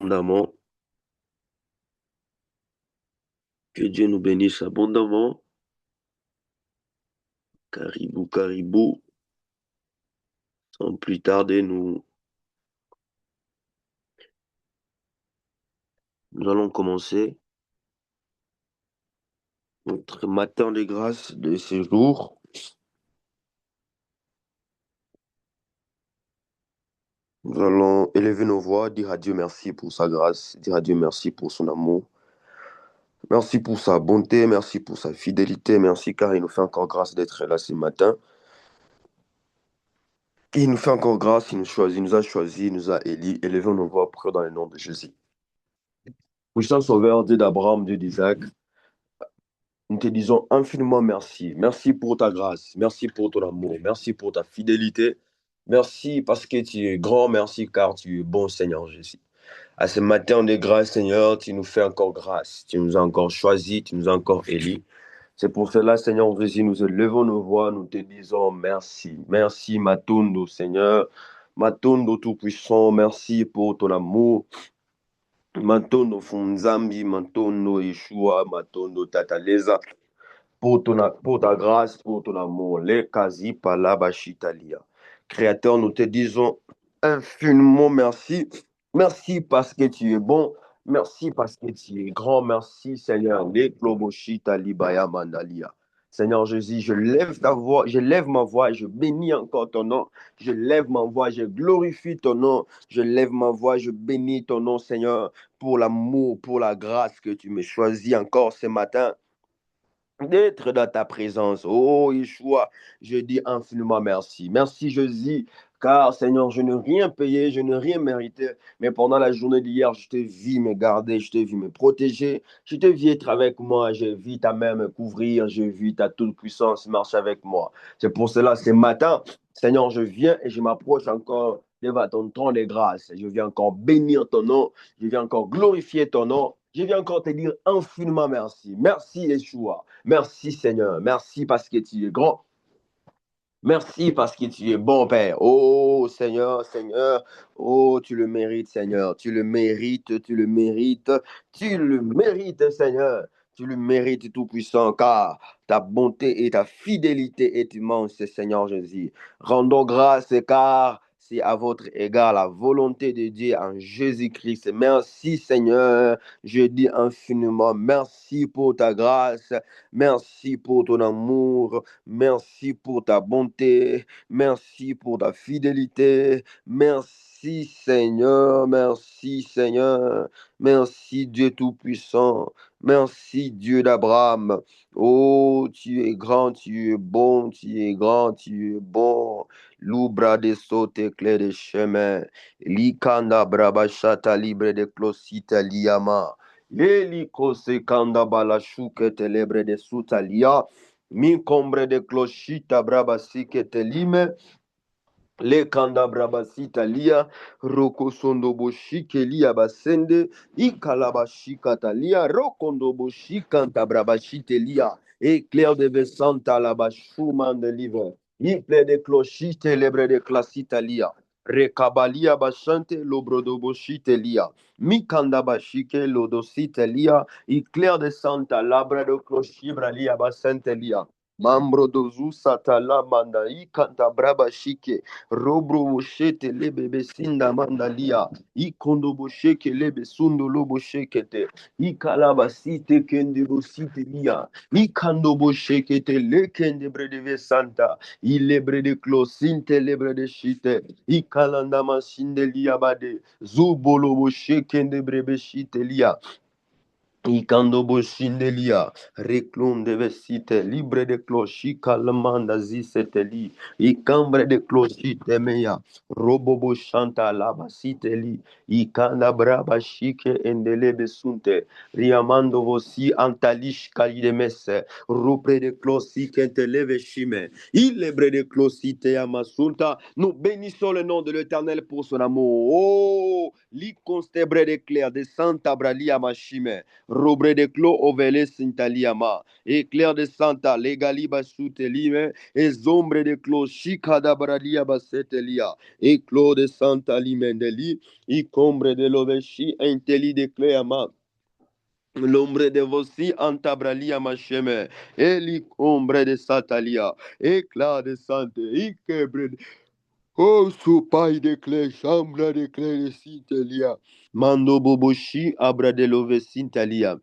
abondamment. Que Dieu nous bénisse abondamment. Caribou, caribou. Sans plus tarder, nous allons commencer notre matin de grâce de ce jour. Nous allons élever nos voix, dire à Dieu merci pour sa grâce, dire à Dieu merci pour son amour. Merci pour sa bonté, merci pour sa fidélité, merci car il nous fait encore grâce d'être là ce matin. Il nous fait encore grâce, il nous a choisi, il nous a élis. Élevons nos voix pour dans le nom de Jésus. Puissant Sauveur, Dieu d'Abraham, Dieu d'Isaac, nous te disons infiniment merci. Merci pour ta grâce. Merci pour ton amour. Merci pour ta fidélité. Merci parce que tu es grand. Merci car tu es bon, Seigneur Jésus. À ce matin de grâce, Seigneur, tu nous fais encore grâce. Tu nous as encore choisis. Tu nous as encore élis. C'est pour cela, Seigneur Jésus, nous élevons nos voix. Nous te disons merci. Merci, Matondo, Seigneur. Matondo Tout-Puissant, merci pour ton amour. Matondo Funzambi, Matondo Yeshua, Matondo Tataleza. Pour ta grâce, pour ton amour. Les Kazi Palabashitalia. Créateur, nous te disons infiniment merci. Merci parce que tu es bon. Merci parce que tu es grand. Merci, Seigneur. Les Kloboshita Libaya Mandalia. Seigneur Jésus, je lève ta voix, je lève ma voix, je bénis encore ton nom. Je lève ma voix, je glorifie ton nom. Je lève ma voix, je bénis ton nom, Seigneur, pour l'amour, pour la grâce que tu me choisis encore ce matin d'être dans ta présence. Oh, Yeshua, je dis infiniment merci. Merci, Jésus, car Seigneur, je n'ai rien payé, je n'ai rien mérité, mais pendant la journée d'hier, je t'ai vu me garder, je t'ai vu me protéger, je t'ai vu être avec moi, j'ai vu ta main me couvrir, j'ai vu ta toute-puissance marcher avec moi. C'est pour cela, ce matin, Seigneur, je viens et je m'approche encore devant ton trône de grâce. Je viens encore bénir ton nom, je viens encore glorifier ton nom. Je viens encore te dire infiniment merci. Merci, Yeshua. Merci Seigneur, merci parce que tu es grand. Merci parce que tu es bon Père. Oh Seigneur, Seigneur, oh tu le mérites Seigneur, tu le mérites, tu le mérites, tu le mérites Seigneur. Tu le mérites tout-puissant car ta bonté et ta fidélité est immense Seigneur Jésus. Rendons grâce car c'est à votre égard la volonté de Dieu en Jésus-Christ. Merci Seigneur, je dis infiniment merci pour ta grâce, merci pour ton amour, merci pour ta bonté. Merci pour ta fidélité. Merci Seigneur. Merci Seigneur. Merci Dieu Tout-Puissant. Merci Dieu d'Abraham. Oh, tu es grand, tu es bon, tu es grand, tu es bon. L'oubra de saute clé de chemin. Likanda brabachata libre de closita liama. Eliko sekanda balashuke telebre de sutalia. Mi combre de clochita brabasi que te lime, le kanda brabasita lia, roko sondo boshi ke lia basende, ikalabashi katalia, rokondo boshi kanta brabashi te lia, éclair de vesanta la bashuman de liver, iple de clochite lebre de clasita lia. Rekabalia bashante lobrodo boshi te lia, mikanda bashike lodosite lia, éclair de santa labra de clochibra lia basente lia. Mambro dozu satala manda i kanta braba shike robro boshete lebe sinda mandalia i kondo bosheke lebe sundo lobo shekete i kalaba site kende bosite lia i kando bosheke te le kende brede santa i lebre de closinte lebre de shite i kalanda masinde lia bade zubolo bosheke de brebe shite lia Ikando boshindelia, reclum de vesite, libre de clochi, calamanda ziseteli, icambre de clochi temeya, robo boshanta labasiteli, ikanda braba shike endele besunte, riamando vosi antalish kalidemese, rupre de closi kenteleve shime, illebre de closi te amasunta, nous bénissons le nom de l'Éternel pour son amour. Oh, li constebre de clair de Santa Bralia machime. robre de clo ovele sintaliama, éclair de santa, legali basutelime, et zombre de clo shikada bradia basetelia, éclos de santa limendeli, y combre de loveshi inteli de cleama. L'ombre de vossi antabralia macheme, eli ombre de satalia, éclat de sante, ikebre, oh supai de clé, chambre de clé de sintelia, mando boboshi abra de love sintalia.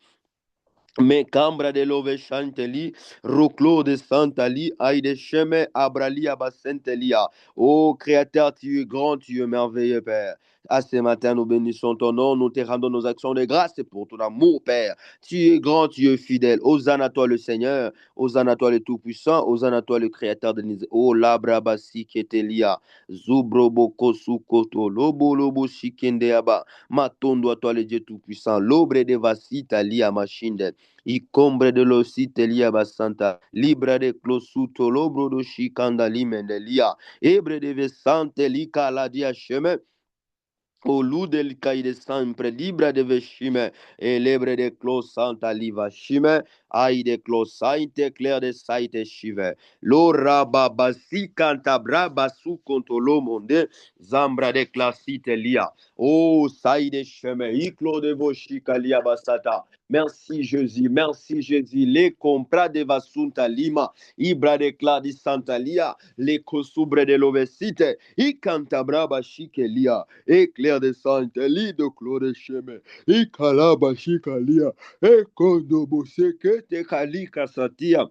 Me cambra de love chanteli, roclo de santali, aïe de chemin abrali abasentelia. Oh Créateur, tu es grand, tu es merveilleux, Père. À ce matin, nous bénissons ton nom, nous te rendons nos actions de grâce pour ton amour, Père. Tu es grand, tu es fidèle. Hosanna à toi le Seigneur, hosanna à toi le Tout-Puissant, hosanna à toi le Créateur de l'univers. Oh labrabasi ketelia, zubroboko sukoto, lobo lobo shikendeaba, matondo à toi le Dieu Tout-Puissant, l'obre de vasita lia machinde. Icombre de l'ositelia basanta, libra de closuto, lobro do shikanda limendelia, ebre de vesante lika la dia chemin. O lu del caide sempre libra de veshime, e lebre de clos santa liva shime, ai de clos sainte clair de saite shive. Lo rababasi canta braba su contolo monde, zambra de clasite lia. O saide sheme, iclo de voshikalia basata. Merci Jésus, merci Jésus. Les compras de vasunta lima, ibra de cladi santa lia, les cosubre de lovesite, i canta braba shikelia. Éclair de Santeli de Claude Chemin, et Kalaba Chikalia, et Kondobo Seke te Kalika Satia.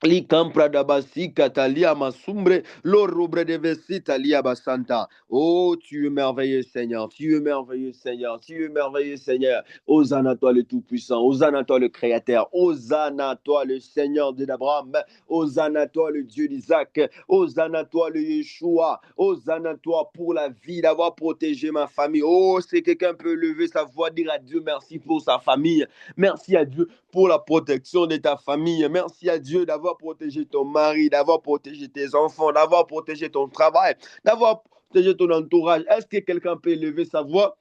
Li campra da basica talia masumbre, lo rubre de vesita lia basanta. Oh, tu es merveilleux Seigneur, tu es merveilleux Seigneur, tu es merveilleux Seigneur. Hosanna à toi le Tout-Puissant, Hosanna à toi le Créateur, Hosanna à toi le Seigneur d'Abraham, Hosanna à toi le Dieu d'Isaac, Hosanna à toi le Yeshua, Hosanna à toi pour la vie, d'avoir protégé ma famille. Oh, si quelqu'un peut lever sa voix, dire à Dieu merci pour sa famille, merci à Dieu pour la protection de ta famille. Merci à Dieu d'avoir protégé ton mari, d'avoir protégé tes enfants, d'avoir protégé ton travail, d'avoir protégé ton entourage. Est-ce que quelqu'un peut élever sa voix?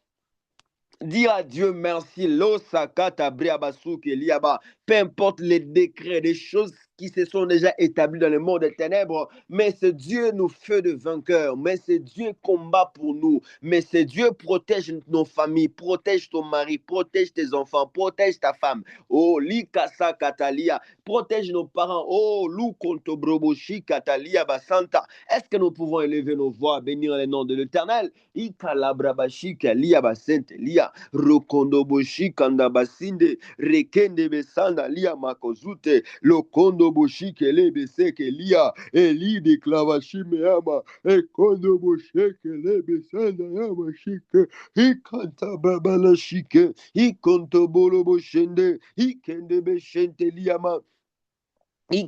Dire à Dieu merci, peu importe les décrets, les choses qui se sont déjà établies dans le monde des ténèbres, mais c'est Dieu nous fait de vainqueurs, mais c'est Dieu combat pour nous, mais c'est Dieu protège nos familles, protège ton mari, protège tes enfants, protège ta femme. Oh, likasa katalia, protège nos parents. Oh, lou kontobroboshi katalia basanta. Est-ce que nous pouvons élever nos voix, bénir le nom de l'Éternel? Ikalabrabashi kalia basente lia. Rokondoboshi kandabasinde rekende besanda lia makozute lokondoboshi kele beseke lia eli de klavashi meama ekondoboshi kele besanda yama shike ikanta babala shike ikontobolo boshende ikende beshente liama. Le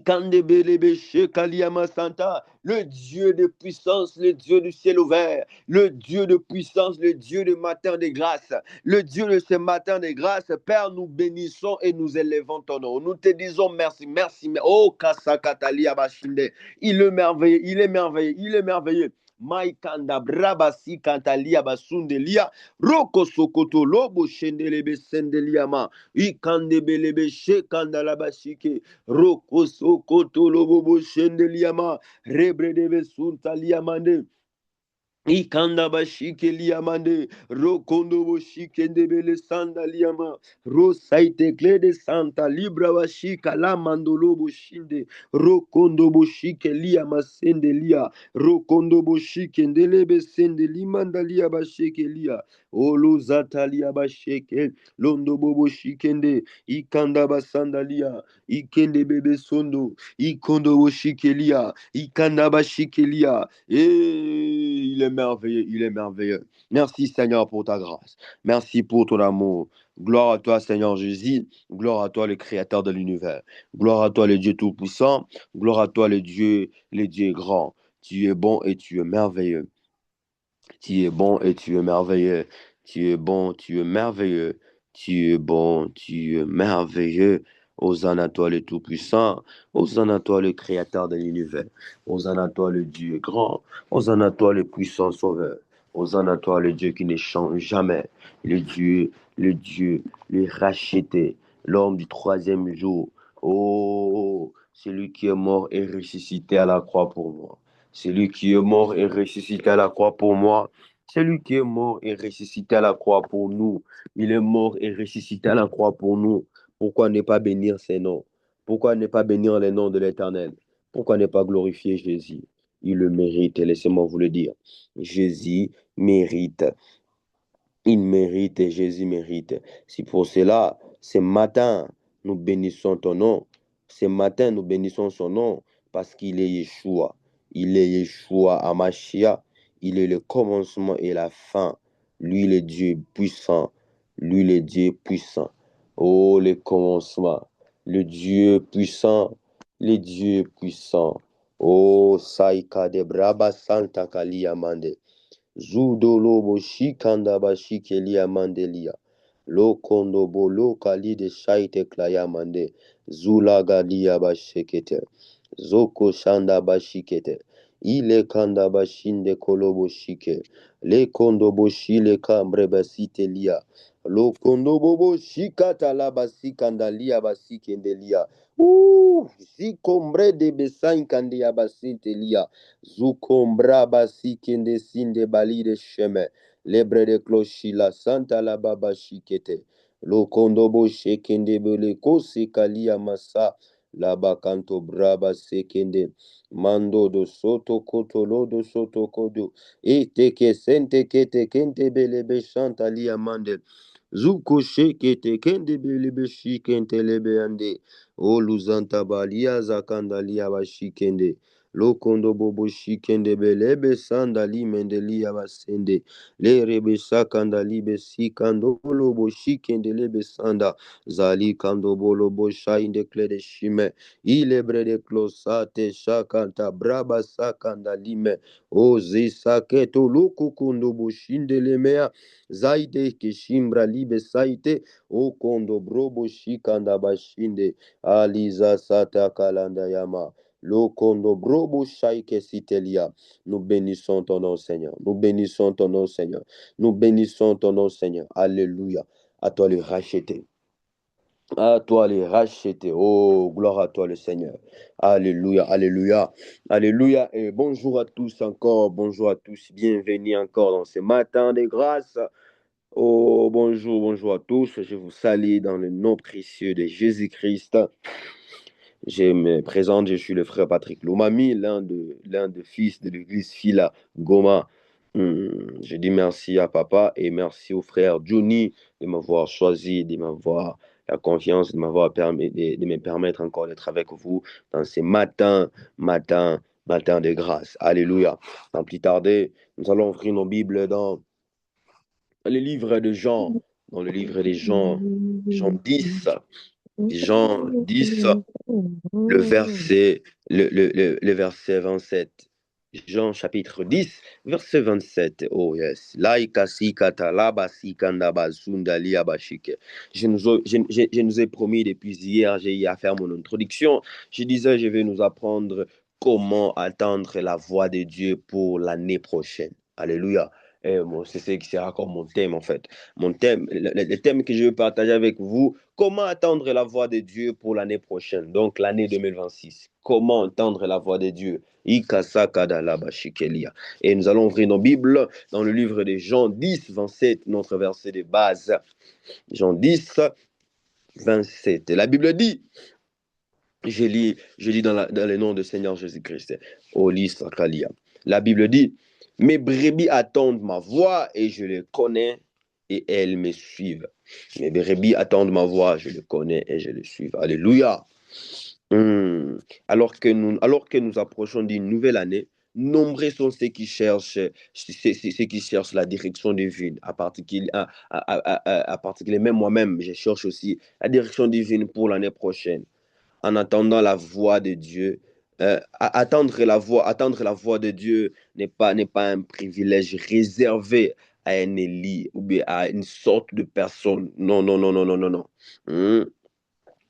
Dieu de puissance, le Dieu du ciel ouvert, le Dieu de puissance, le Dieu de matin de grâce, le Dieu de ce matin de grâce, Père, nous bénissons et nous élevons ton nom. Nous te disons merci, merci. Oh, Kasakatalia Bashinde, il est merveilleux, il est merveilleux, il est merveilleux. Maikanda brabasi kantalia basundelia roko sokoto lobo shendelebe sendeliama ikandebelebe shekanda bashike roko sokoto lobo shendeliama rebre debe suntaliamande Ikanda bashike liamande, rokondo boshike ndebele sanda liama, rosaite cle de santa libra bashika la mandolo boshinde, rokondo boshike liama sende lia, rokondo boshike ndelebe sende limanda lia bashike lia, olo zata lia bashike, londo bobo shikende, ikanda basanda lia, ikende bebe sondo, ikondo boshike lia, ikanda bashike lia, il est merveilleux, il est merveilleux. Merci Seigneur pour ta grâce. Merci pour ton amour. Gloire à toi Seigneur Jésus. Gloire à toi le Créateur de l'univers. Gloire à toi le Dieu Tout-Puissant. Gloire à toi le Dieu grand. Tu es bon et tu es merveilleux. Tu es bon et tu es merveilleux. Tu es bon, tu es merveilleux. Tu es bon, tu es merveilleux. Hosanna à toi le Tout-Puissant. Hosanna à toi le Créateur de l'univers. Hosanna à toi le Dieu grand. Hosanna à toi le puissant Sauveur. Hosanna à toi le Dieu qui ne change jamais. Le Dieu le Dieu, le racheté, l'homme du troisième jour. Oh, celui qui est mort et ressuscité à la croix pour moi. Celui qui est mort et ressuscité à la croix pour moi. Celui qui est mort et ressuscité à la croix pour nous. Il est mort et ressuscité à la croix pour nous. Pourquoi ne pas bénir ses noms? Pourquoi ne pas bénir les noms de l'Éternel? Pourquoi ne pas glorifier Jésus? Il le mérite, laissez-moi vous le dire. Jésus mérite. Il mérite et Jésus mérite. C'est pour cela, ce matin, nous bénissons ton nom. Ce matin, nous bénissons son nom parce qu'il est Yeshua. Il est Yeshua Amashia. Il est le commencement et la fin. Lui, le Dieu puissant. Lui, le Dieu puissant. Oh, le commencement. Le Dieu puissant. Le Dieu puissant. Oh, Saika de Braba Santa Kaliamande. Zudolobo shikanda bashikelia mandelia. Lo kondo bolo kali de shaite klaya mande. Zula galia bashekete. Zoko shanda bashikete. Ile kanda bashinde kolobo shike. Le kondo boshile kambre basite lia. Lo kondo bobo shikata la basikanda lia basikendelia. Zikombre de besain kandia basinte lia. Zukombra basi kende sinde bali de chemin. Lebre de clochi la santa la baba shikete. Lo kondobo shekende bele kose kalia masa. La bakanto braba sekende. Mando do soto koto lo do soto kodo. E teke sente kete kente bele be shanta lia mande. Zuko shekete kende bele be shikente lebe ande. O luzanta balia zakanda lia bashikende. Lokondo bobo shikende belebe sandali mendeli abasende le rebe sakandali besi kando lobo shikende lebe sanda zali kando bolo bo shainde klede shime ilebre de klosate shakanta braba sakandali me o zi saketo lokukundo bo shinde lemea zaide keshimbra libe saite o kondo brobo shikanda bashinde aliza sata kalanda yama. Lokondo brobo shaike sitelia. Nous bénissons ton nom, Seigneur. Nous bénissons ton nom, Seigneur. Nous bénissons ton nom, Seigneur. Alléluia. À toi les racheter. À toi les racheter. Oh, gloire à toi le Seigneur. Alléluia, alléluia, alléluia. Et bonjour à tous encore. Bonjour à tous. Bienvenue encore dans ce matin de grâce. Oh, bonjour, bonjour à tous. Je vous salue dans le nom précieux de Jésus-Christ. Je me présente, je suis le frère Patrick Lomami, l'un des fils de l'église Fila Goma. Je dis merci à papa et merci au frère Johnny de m'avoir choisi, de m'avoir la confiance, de m'avoir permis, de me permettre encore d'être avec vous dans ces matins de grâce. Alléluia. Sans plus tarder, nous allons ouvrir nos Bibles dans le livre de Jean, dans le livre de Jean, Jean 10, Jean 10. Le verset, le verset 27. Jean chapitre 10, verset 27. Oh yes. Laika sikata laba sikanda bazunda liabashike. Je nous ai promis depuis hier, j'ai eu à faire mon introduction. Je disais, je vais nous apprendre comment attendre la voix de Dieu pour l'année prochaine. Alléluia. Et bon, c'est ce qui sera comme mon thème en fait. Mon thème, le thème que je veux partager avec vous, comment attendre la voix de Dieu pour l'année prochaine, donc l'année 2026. Comment entendre la voix de Dieu? Et nous allons ouvrir nos Bibles dans le livre de Jean 10, 27, notre verset de base. Jean 10, 27. La Bible dit, je lis dans le nom du Seigneur Jésus-Christ. La Bible dit, mes brebis attendent ma voix et je les connais et elles me suivent. Mes brebis attendent ma voix, je les connais et je les suis. Alléluia. Alors que nous approchons d'une nouvelle année, nombreux sont ceux qui cherchent la direction divine. À particulier, même moi-même, je cherche aussi la direction divine pour l'année prochaine en attendant la voix de Dieu. Attendre la voix de Dieu n'est pas un privilège réservé à un Élie ou bien à une sorte de personne. Non, non, non, non, non, non, non.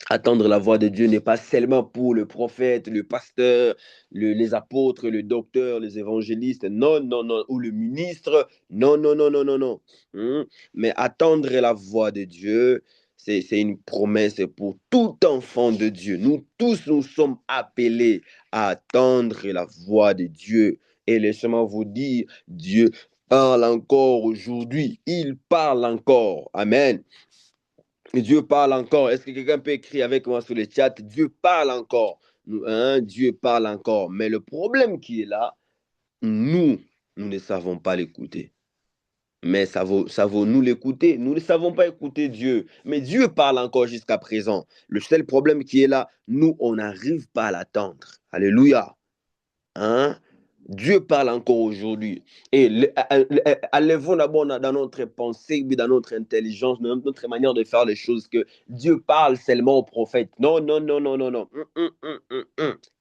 Attendre la voix de Dieu n'est pas seulement pour le prophète, le pasteur, les apôtres, le docteur, les évangélistes, non, non, non, ou le ministre, non, non, non, non, non, non. Mais attendre la voix de Dieu, c'est une promesse pour tout enfant de Dieu. Nous tous, nous sommes appelés à attendre la voix de Dieu. Et laissez-moi vous dire, Dieu parle encore aujourd'hui. Il parle encore. Amen. Dieu parle encore. Est-ce que quelqu'un peut écrire avec moi sur le chat? Dieu parle encore. Dieu parle encore. Mais le problème qui est là, nous ne savons pas l'écouter. Mais ça vaut nous l'écouter. Nous ne savons pas écouter Dieu. Mais Dieu parle encore jusqu'à présent. Le seul problème qui est là, nous, on n'arrive pas à l'attendre. Alléluia. Hein? Dieu parle encore aujourd'hui. Et allez-vous d'abord dans notre pensée, dans notre intelligence, dans notre manière de faire les choses, que Dieu parle seulement aux prophètes. Non, non, non, non, non, non.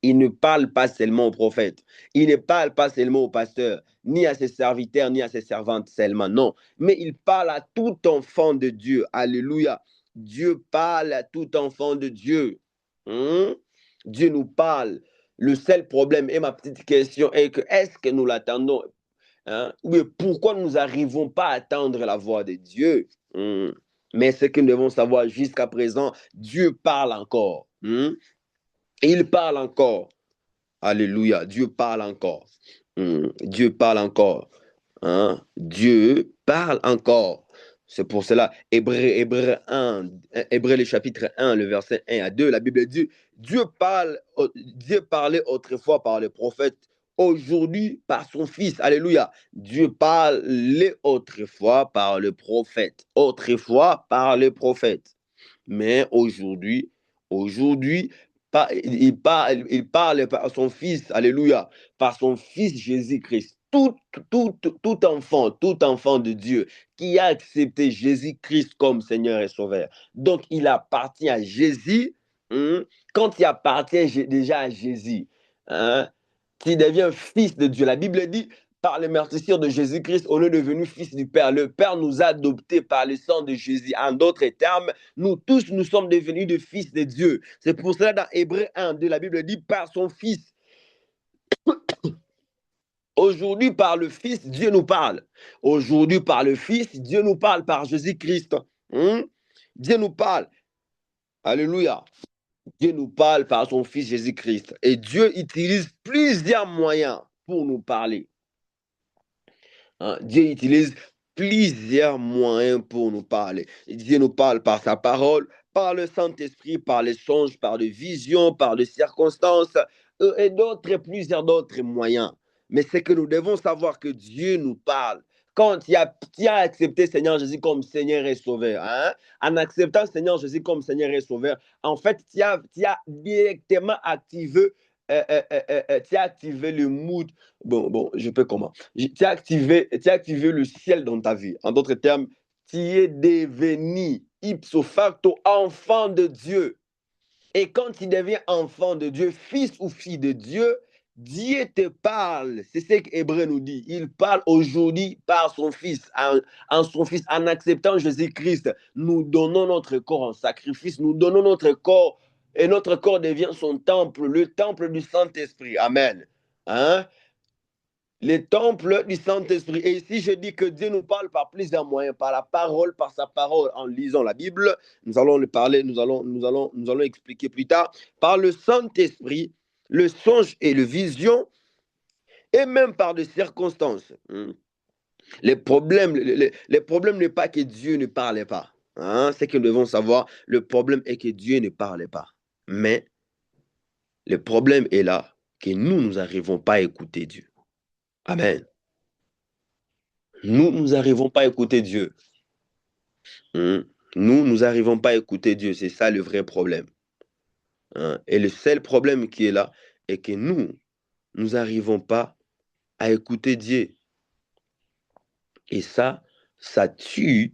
Il ne parle pas seulement aux prophètes. Il ne parle pas seulement aux pasteurs, ni à ses serviteurs, ni à ses servantes seulement. Non. Mais il parle à tout enfant de Dieu. Alléluia. Dieu parle à tout enfant de Dieu. Dieu nous parle. Le seul problème, et ma petite question est que est-ce que nous l'attendons? Ou pourquoi nous n'arrivons pas à attendre la voix de Dieu? Mais ce que nous devons savoir jusqu'à présent, Dieu parle encore. Il parle encore. Alléluia. Dieu parle encore. Dieu parle encore. Dieu parle encore. C'est pour cela, Hébreu 1, Hébreu le chapitre 1, le verset 1 à 2, la Bible dit, Dieu parlait autrefois par le prophète, aujourd'hui par son Fils. Alléluia. Dieu parlait autrefois par le prophète. Autrefois par le prophète. Mais aujourd'hui, il parle par son Fils, alléluia, par son Fils Jésus-Christ. Tout enfant de Dieu qui a accepté Jésus-Christ comme Seigneur et Sauveur. Donc, il appartient à Jésus. Quand il appartient déjà à Jésus, qui devient fils de Dieu. La Bible dit, par le meurtrissure de Jésus-Christ, on est devenu fils du Père. Le Père nous a adoptés par le sang de Jésus. En d'autres termes, nous tous, nous sommes devenus des fils de Dieu. C'est pour cela, dans Hébreu 1, 2, la Bible dit, par son Fils. Aujourd'hui, par le Fils, Dieu nous parle. Aujourd'hui, par le Fils, Dieu nous parle par Jésus-Christ. Dieu nous parle. Alléluia. Dieu nous parle par son Fils Jésus-Christ. Et Dieu utilise plusieurs moyens pour nous parler. Dieu utilise plusieurs moyens pour nous parler. Dieu nous parle par sa parole, par le Saint-Esprit, par les songes, par les visions, par les circonstances et plusieurs d'autres moyens. Mais c'est que nous devons savoir que Dieu nous parle. Quand tu as accepté Seigneur Jésus comme Seigneur et Sauveur, en acceptant Seigneur Jésus comme Seigneur et Sauveur, en fait, tu as directement activé tu as activé le mood. Bon, je peux comment? Tu as activé le ciel dans ta vie. En d'autres termes, tu es devenu ipso facto enfant de Dieu. Et quand tu deviens enfant de Dieu, fils ou fille de Dieu, Dieu te parle. C'est ce qu'Hébreu nous dit. Il parle aujourd'hui par son Fils, en acceptant Jésus-Christ. Nous donnons notre corps en sacrifice, nous donnons notre corps et notre corps devient son temple, le temple du Saint-Esprit. Amen. Le temple du Saint-Esprit. Et ici, je dis que Dieu nous parle par plusieurs moyens, par la parole, par sa parole, en lisant la Bible. Nous allons le parler, nous allons expliquer plus tard. Par le Saint-Esprit, le songe et le vision, et même par des circonstances. Les problèmes n'est pas que Dieu ne parlait pas. C'est que nous devons savoir. Le problème est que Dieu ne parlait pas. Mais le problème est là, que nous n'arrivons pas à écouter Dieu. Amen. Nous n'arrivons pas à écouter Dieu. Nous n'arrivons pas à écouter Dieu. C'est ça le vrai problème. Et le seul problème qui est là est que nous n'arrivons pas à écouter Dieu. Et ça tue,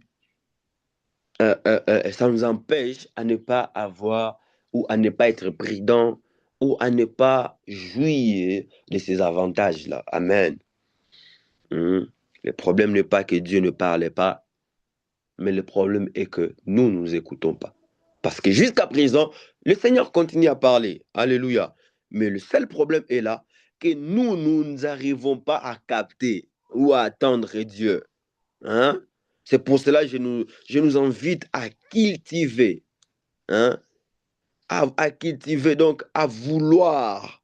ça nous empêche à ne pas avoir ou à ne pas être prudent ou à ne pas jouir de ces avantages-là. Amen. Le problème n'est pas que Dieu ne parlait pas, mais le problème est que nous écoutons pas. Parce que jusqu'à présent, le Seigneur continue à parler. Alléluia. Mais le seul problème est là, que nous n'arrivons pas à capter ou à attendre Dieu. Hein? C'est pour cela que je nous invite à cultiver. Hein? À cultiver, donc à vouloir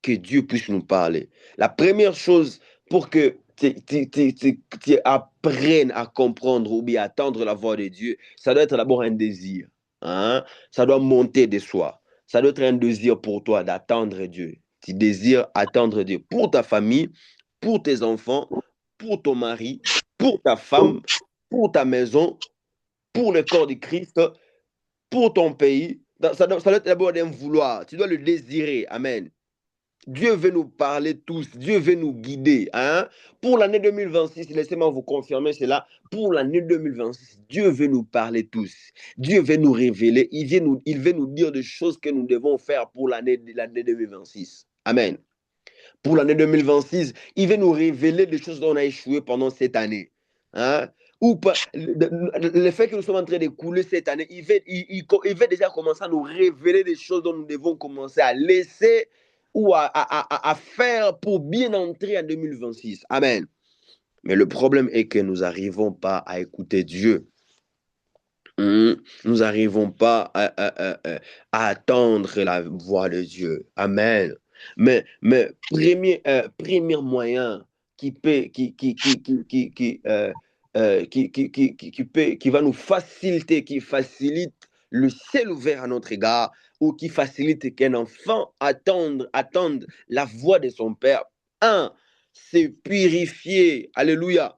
que Dieu puisse nous parler. La première chose pour que tu apprennes à comprendre ou bien à attendre la voix de Dieu, ça doit être d'abord un désir. Hein? Ça doit monter de soi. Ça doit être un désir pour toi d'attendre Dieu. Tu désires attendre Dieu pour ta famille, pour tes enfants, pour ton mari, pour ta femme, pour ta maison, pour le corps de Christ, pour ton pays. Ça doit être d'abord un vouloir. Tu dois le désirer. Amen. Dieu veut nous parler tous, Dieu veut nous guider. Hein? Pour l'année 2026, laissez-moi vous confirmer cela, pour l'année 2026, Dieu veut nous parler tous. Dieu veut nous révéler, il veut nous dire des choses que nous devons faire pour l'année 2026. Amen. Pour l'année 2026, il veut nous révéler des choses dont on a échoué pendant cette année. Hein? Ou pas, le fait que nous sommes en train d'écouler cette année, il veut déjà commencer à nous révéler des choses dont nous devons commencer à laisser ou à faire pour bien entrer en 2026. Amen. Mais le problème est que nous n'arrivons pas à écouter Dieu. Nous n'arrivons pas à attendre la voix de Dieu. Amen. Mais premier moyen qui va nous faciliter, qui facilite le ciel ouvert à notre égard, ou qui facilite qu'un enfant attende la voix de son Père. Un, c'est purifier. Alléluia.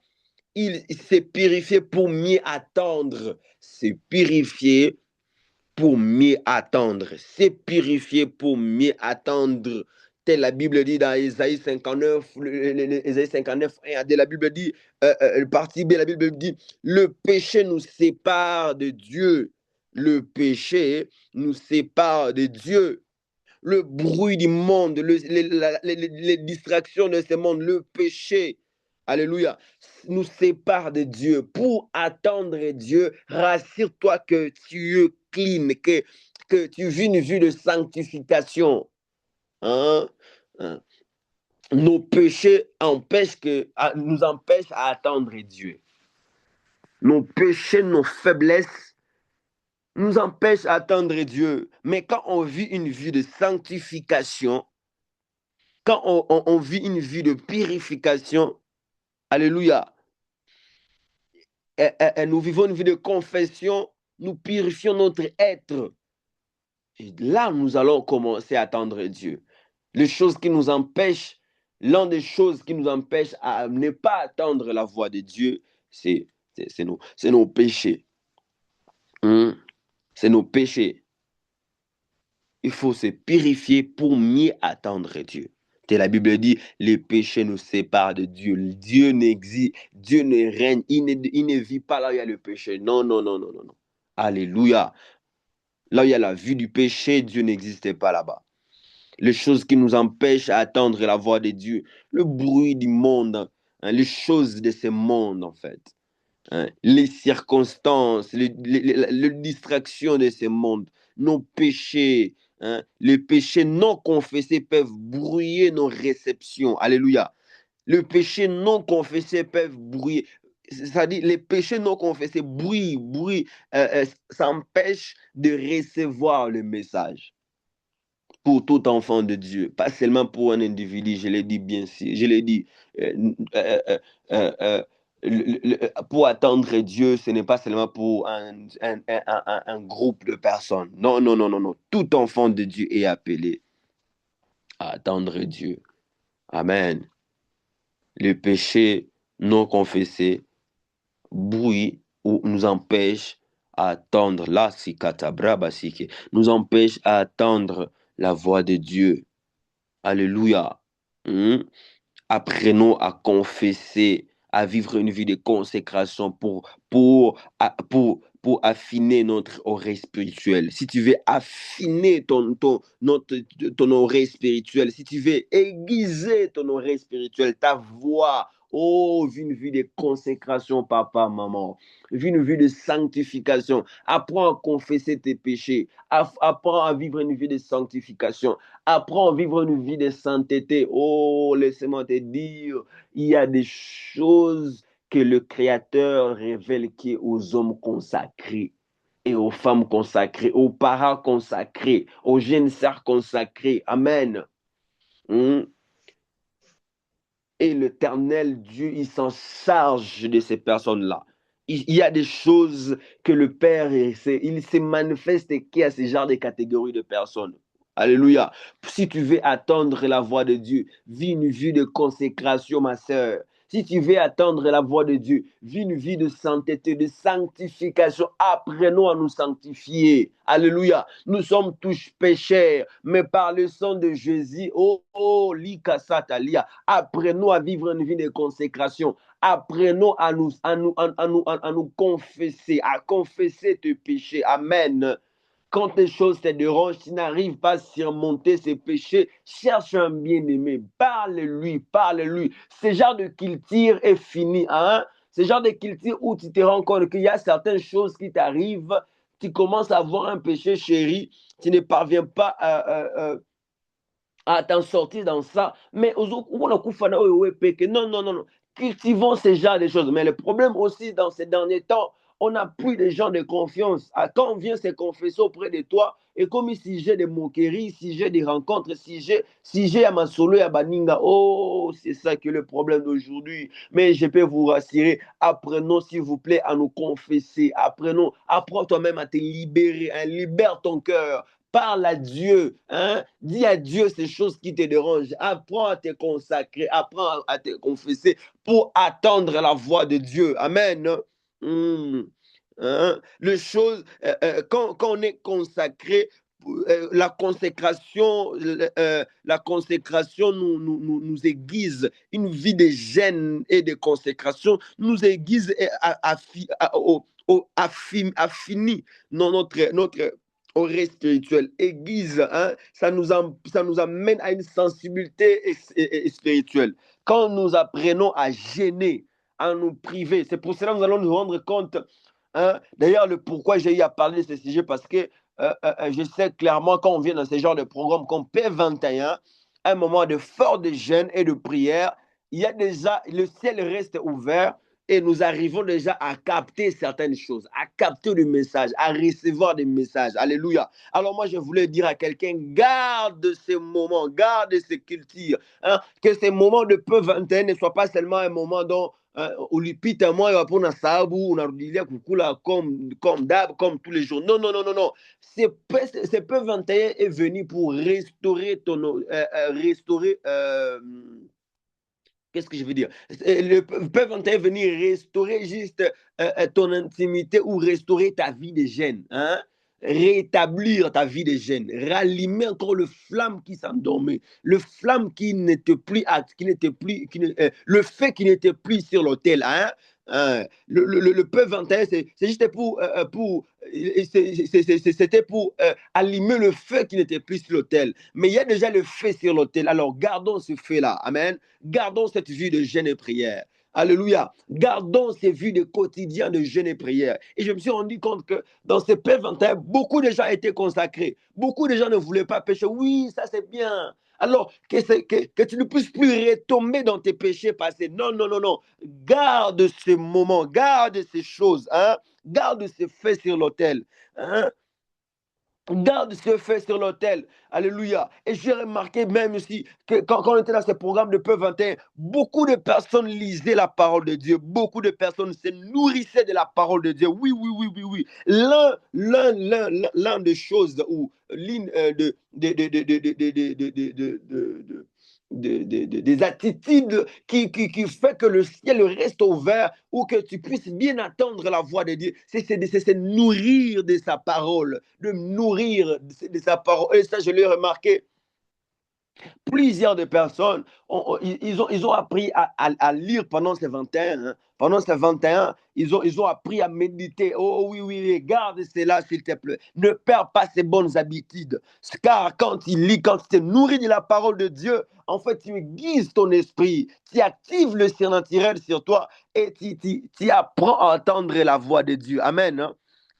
Il s'est purifié pour mieux attendre. C'est purifié pour mieux attendre. C'est purifié pour mieux attendre. Telle la Bible dit dans Ésaïe 59, Ésaïe 59, 1, la Bible dit, partie B, la Bible dit, le péché nous sépare de Dieu. Le péché nous sépare de Dieu. Le bruit du monde, les distractions de ce monde, le péché, alléluia, nous sépare de Dieu. Pour attendre Dieu, rassure-toi que tu es clean, que tu vis une vie de sanctification. Hein? Hein? Nos péchés nous empêchent à attendre Dieu. Nos péchés, nos faiblesses nous empêchent à attendre Dieu. Mais quand on vit une vie de sanctification, quand on vit une vie de purification, alléluia, et nous vivons une vie de confession, nous purifions notre être. Et là, nous allons commencer à attendre Dieu. Les choses qui nous empêchent, l'une des choses qui nous empêche à ne pas attendre la voix de Dieu, c'est nos péchés. C'est nos péchés. Il faut se purifier pour mieux attendre Dieu. Et la Bible dit, les péchés nous séparent de Dieu. Dieu n'existe, Dieu ne règne, il ne vit pas là où il y a le péché. Non, non, non, non, non, non. Alléluia. Là où il y a la vue du péché, Dieu n'existe pas là-bas. Les choses qui nous empêchent à attendre la voix de Dieu, le bruit du monde, hein, les choses de ce monde en fait. Hein, les circonstances, les distractions de ce monde, nos péchés, hein, les péchés non confessés peuvent brouiller nos réceptions. Alléluia. Les péchés non confessés peuvent brouiller. C'est-à-dire, les péchés non confessés ça empêche de recevoir le message pour tout enfant de Dieu, pas seulement pour un individu, je l'ai dit bien sûr, je l'ai dit, euh, euh, euh, euh, euh, pour attendre Dieu, ce n'est pas seulement pour un groupe de personnes. Non, non, non, non, non. Tout enfant de Dieu est appelé à attendre Dieu. Amen. Le péché non confessé brouille ou nous empêche à attendre, là, nous empêche à attendre la voix de Dieu. Alléluia. Apprenons à confesser, à vivre une vie de consécration pour affiner notre oreille spirituelle. Si tu veux affiner ton oreille spirituelle, si tu veux aiguiser ton oreille spirituelle, ta voix Oh, vis une vie de consécration, papa, maman. Vis une vie de sanctification. Apprends à confesser tes péchés. Apprends à vivre une vie de sanctification. Apprends à vivre une vie de sainteté. Oh, laissez-moi te dire, il y a des choses que le Créateur révèle qui est aux hommes consacrés et aux femmes consacrées, aux parents consacrés, aux jeunes sœurs consacrées. Amen. Hmm. Et l'Éternel Dieu, il s'en charge de ces personnes-là. Il y a des choses que le Père, il se manifeste qui a ce genre de catégories de personnes. Alléluia. Si tu veux attendre la voix de Dieu, vis une vie de consécration, ma sœur. Si tu veux attendre la voix de Dieu, vis une vie de sainteté, de sanctification. Apprenons à nous sanctifier. Alléluia. Nous sommes tous pécheurs, mais par le sang de Jésus, oh, l'ikasatalia, apprenons à vivre une vie de consécration. Apprenons à nous confesser, à confesser tes péchés. Amen. Quand les choses te dérangent, tu n'arrives pas à surmonter ces péchés, cherche un bien-aimé, parle-lui, parle-lui. Ce genre de culture est fini, hein? Ce genre de culture où tu te rends compte qu'il y a certaines choses qui t'arrivent, tu commences à avoir un péché chéri, tu ne parviens pas à t'en sortir dans ça. Mais non, non, non, non. Cultivons ces genres de choses. Mais le problème aussi dans ces derniers temps, on n'a plus de gens de confiance. Quand on vient se confesser auprès de toi, et comme si j'ai des moqueries, si j'ai des rencontres, si j'ai à ma solo et à Baninga, oh, c'est ça qui est le problème d'aujourd'hui. Mais je peux vous rassurer, apprenons s'il vous plaît à nous confesser. Apprends toi-même à te libérer. Hein, libère ton cœur. Parle à Dieu, hein? Dis à Dieu ces choses qui te dérangent. Apprends à te consacrer, apprends à te confesser pour attendre la voix de Dieu. Amen. Mmh. Hein? Quand on est consacré, la consécration nous aiguise. Une vie de gêne et de consécration nous aiguise et affinit notre oreille spirituelle, aiguise, hein, ça nous amène à une sensibilité spirituelle. Quand nous apprenons à gêner, à nous priver, c'est pour cela que nous allons nous rendre compte, hein, d'ailleurs, le pourquoi j'ai eu à parler de ce sujet, parce que je sais clairement quand on vient dans ce genre de programme comme P21, un moment de fort de jeûne et de prière, il y a déjà, le ciel reste ouvert et nous arrivons déjà à capter certaines choses, à capter le message, à recevoir des messages. Alléluia. Alors moi, je voulais dire à quelqu'un, garde ces moments, garde ces cultures, hein, que ces moments de peu 21 ne soient pas seulement un moment dont ulipita moyo hapo na sababu unarudilia kukula comme tous les jours. Non, non, non, non, non. C'est peu 21 est venu pour restaurer restaurer qu'est-ce que je veux dire? Le peuvent venir restaurer juste ton intimité ou restaurer ta vie de jeune. Hein? Rétablir ta vie de jeune, rallumer encore le flamme qui s'endormait, le flamme qui n'était plus, le feu qui n'était plus sur l'autel. Hein? Le peuple 21, c'est juste c'était pour allumer le feu qui n'était plus sur l'autel. Mais il y a déjà le feu sur l'autel. Alors gardons ce feu-là. Amen. Gardons cette vie de jeûne et prière. Alléluia. Gardons ces vies de quotidien de jeûne et prière. Et je me suis rendu compte que dans ces P21, beaucoup de gens étaient consacrés. Beaucoup de gens ne voulaient pas pécher. Oui, ça c'est bien. Alors, que tu ne puisses plus retomber dans tes péchés passés. Non, non, non, non. Garde ces moments, garde ces choses. Hein? Garde ces faits sur l'autel. Hein? Garde ce fait sur l'autel. Alléluia. Et j'ai remarqué même aussi que quand on était dans ce programme de Peu 21, beaucoup de personnes lisaient la parole de Dieu. Beaucoup de personnes se nourrissaient de la parole de Dieu. Oui, oui, oui, oui, oui. L'un des choses ou l'une des attitudes qui fait que le ciel reste ouvert ou que tu puisses bien attendre la voix de Dieu. C'est se nourrir de sa parole, de nourrir de sa parole. Et ça, je l'ai remarqué. Plusieurs de personnes, ils ont appris à lire pendant ces 21, hein, Pendant ces 21, ils ont appris à méditer. Oh oui, oui, oui, garde cela, s'il te plaît. Ne perds pas ces bonnes habitudes. Car quand tu lis, quand tu te nourris de la parole de Dieu, en fait, tu aiguises ton esprit, tu actives le surnaturel sur toi et tu apprends à entendre la voix de Dieu. Amen. Hein?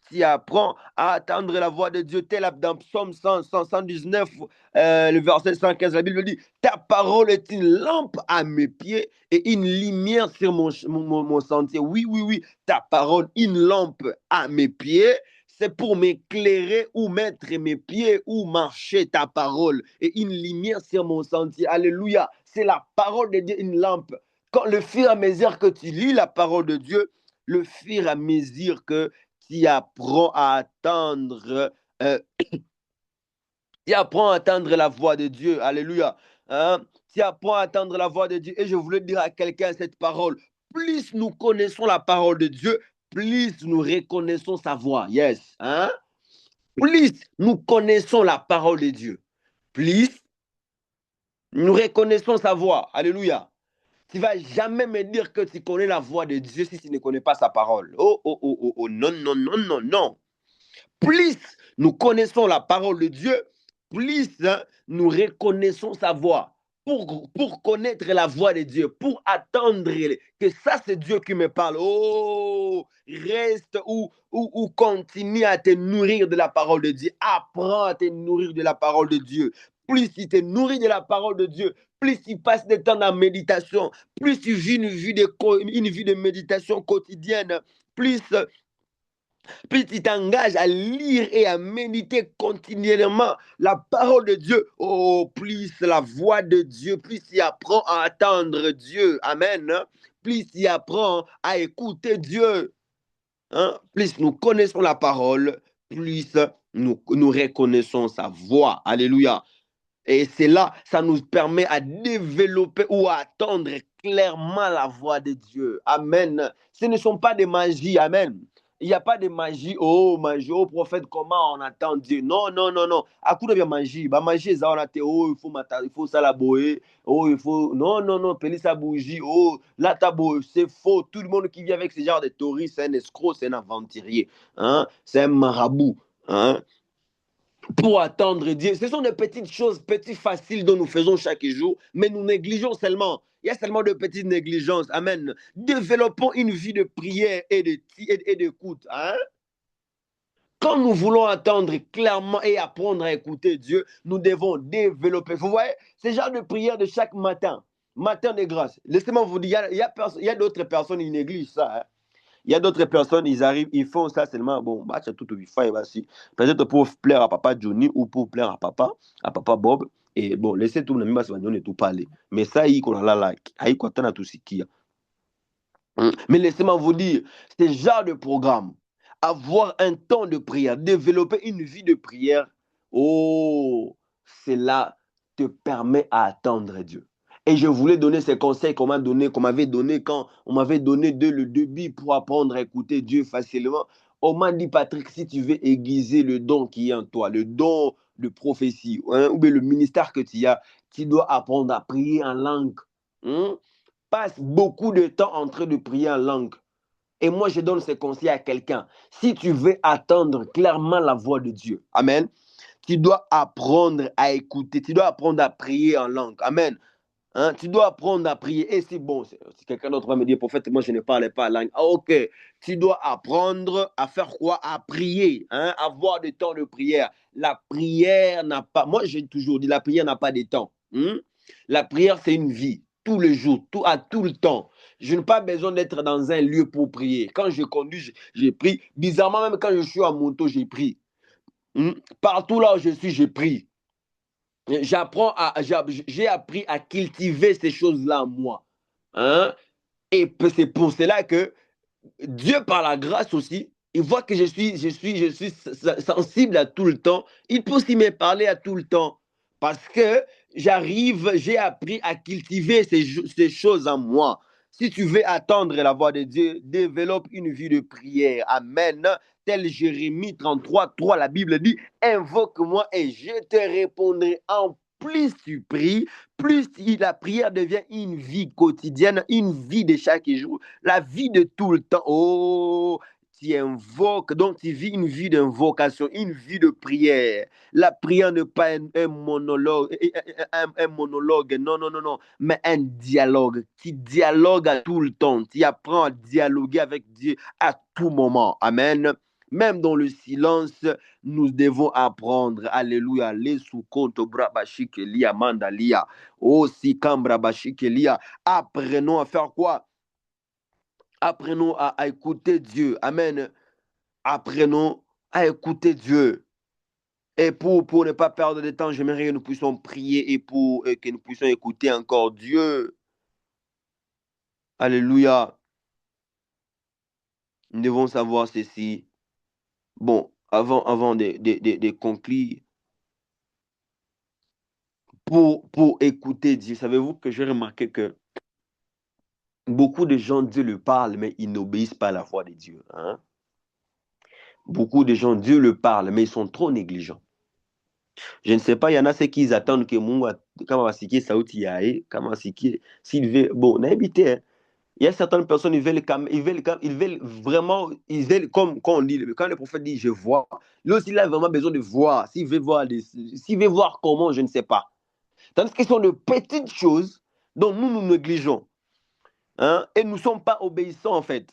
Tu apprends à attendre la voix de Dieu, tel dans Psaume 119, le verset 115, la Bible dit, ta parole est une lampe à mes pieds et une lumière sur mon sentier. Oui, oui, oui, ta parole, une lampe à mes pieds, c'est pour m'éclairer où mettre mes pieds, où marcher ta parole et une lumière sur mon sentier. Alléluia, c'est la parole de Dieu, une lampe. Quand le fur et à mesure que tu lis la parole de Dieu, le fur et à mesure que tu apprends à attendre, tu apprends à attendre la voix de Dieu. Alléluia. Hein? Tu apprends à attendre la voix de Dieu. Et je voulais dire à quelqu'un cette parole. Plus nous connaissons la parole de Dieu, plus nous reconnaissons sa voix. Yes. Hein? Plus nous connaissons la parole de Dieu, plus nous reconnaissons sa voix. Alléluia. Tu ne vas jamais me dire que tu connais la voix de Dieu si tu ne connais pas sa parole. Oh, oh, oh, oh, oh. Non, non, non, non, non. Plus nous connaissons la parole de Dieu, plus nous reconnaissons sa voix. Pour connaître la voix de Dieu, pour attendre que ça c'est Dieu qui me parle. Oh, reste ou continue à te nourrir de la parole de Dieu. Apprends à te nourrir de la parole de Dieu. Plus tu te nourris de la parole de Dieu, plus tu passes de temps dans la méditation, plus tu vis une vie de méditation quotidienne, plus tu t'engages à lire et à méditer continuellement la parole de Dieu, oh, plus la voix de Dieu, plus tu apprends à attendre Dieu. Amen. Hein? Plus tu apprends à écouter Dieu. Hein? Plus nous connaissons la parole, plus nous reconnaissons sa voix. Alléluia. Et c'est là, ça nous permet à développer ou à attendre clairement la voix de Dieu. Amen. Ce ne sont pas des magies. Amen. Il n'y a pas de magie, oh prophète, comment on attend Dieu. Non, non, non, non. À coup de magie, bah magie, ça, on a oh, il faut ça la boyer, oh, il faut, non, non, non, peler sa bougie, oh, là, ta c'est faux. Tout le monde qui vit avec ce genre de théories, c'est un escroc, c'est un aventurier, hein? C'est un marabout, hein? Pour attendre Dieu. Ce sont des petites choses, petites faciles dont nous faisons chaque jour, mais nous négligeons seulement. Il y a seulement de petites négligences. Amen. Développons une vie de prière et d'écoute. Hein? Quand nous voulons attendre clairement et apprendre à écouter Dieu, nous devons développer. Vous voyez, ce genre de prière de chaque matin, matin de grâce. Laissez-moi vous dire, il y a d'autres personnes qui négligent ça. Hein? Il y a d'autres personnes, ils arrivent, ils font ça seulement, bon, bah, c'est tout peut-être pour plaire à papa Johnny ou pour plaire à papa Bob. Et bon, laissez tout le monde et tout parler. Mais ça, il y a là, il y a tout ce qu'il y a. Mais laissez-moi vous dire, ce genre de programme, avoir un temps de prière, développer une vie de prière, oh, cela te permet à attendre Dieu. Et je voulais donner ces conseils qu'on m'avait donné quand on m'avait donné le début pour apprendre à écouter Dieu facilement. On m'a dit, Patrick, si tu veux aiguiser le don qui est en toi, le don de prophétie, hein, ou bien le ministère que tu as, tu dois apprendre à prier en langue. Hein? Passe beaucoup de temps en train de prier en langue. Et moi, je donne ces conseils à quelqu'un. Si tu veux attendre clairement la voix de Dieu, amen, tu dois apprendre à écouter, tu dois apprendre à prier en langue. Amen. Hein? Tu dois apprendre à prier. Et si bon, si quelqu'un d'autre va me dire, prophète, moi je ne parlais pas la langue. Ah, ok. Tu dois apprendre à faire quoi? À prier. Hein? Avoir des temps de prière. La prière n'a pas, moi j'ai toujours dit, la prière n'a pas de temps. Hein? La prière, c'est une vie. Tous les jours, à tout le temps. Je n'ai pas besoin d'être dans un lieu pour prier. Quand je conduis, j'ai prie. Bizarrement, même quand je suis en moto, j'ai prie. Hein? Partout là où je suis, j'ai prie. J'ai appris à cultiver ces choses-là en moi. Hein? Et c'est pour cela que Dieu, par la grâce aussi, il voit que je suis sensible à tout le temps. Il peut aussi me parler à tout le temps. Parce que j'ai appris à cultiver ces choses en moi. Si tu veux attendre la voix de Dieu, développe une vie de prière. Amen. Tel Jérémie 33, 3, la Bible dit, invoque-moi et je te répondrai en plus tu pries, plus la prière devient une vie quotidienne, une vie de chaque jour, la vie de tout le temps. Oh, tu invoques, donc tu vis une vie d'invocation, une vie de prière. La prière n'est pas un monologue, un monologue, non, non, non, non, mais un dialogue. Tu dialogues à tout le temps, tu apprends à dialoguer avec Dieu à tout moment. Amen. Même dans le silence, nous devons apprendre. Alléluia. Les sous-comptes, brabashikelia, mandalia. Aussi, kambrabashikelia. Apprenons à faire quoi? Apprenons à écouter Dieu. Amen. Apprenons à écouter Dieu. Et pour ne pas perdre de temps, j'aimerais que nous puissions prier et pour que nous puissions écouter encore Dieu. Alléluia. Nous devons savoir ceci. Bon, avant de conclure, pour écouter Dieu, savez-vous que j'ai remarqué que beaucoup de gens, Dieu le parle, mais ils n'obéissent pas à la voix de Dieu. Hein? Beaucoup de gens, Dieu le parle, mais ils sont trop négligents. Je ne sais pas, il y en a ceux qui attendent que mon quand on va siquer Saouti Yaé, comment siquer, s'il veut, bon, n'habitez, hein. Il y a certaines personnes, ils veulent vraiment, ils veulent, comme quand on dit, quand le prophète dit je vois, lui aussi il a vraiment besoin de voir. S'il veut voir comment, je ne sais pas. Tandis que ce sont de petites choses dont nous négligeons. Hein, et nous ne sommes pas obéissants en fait.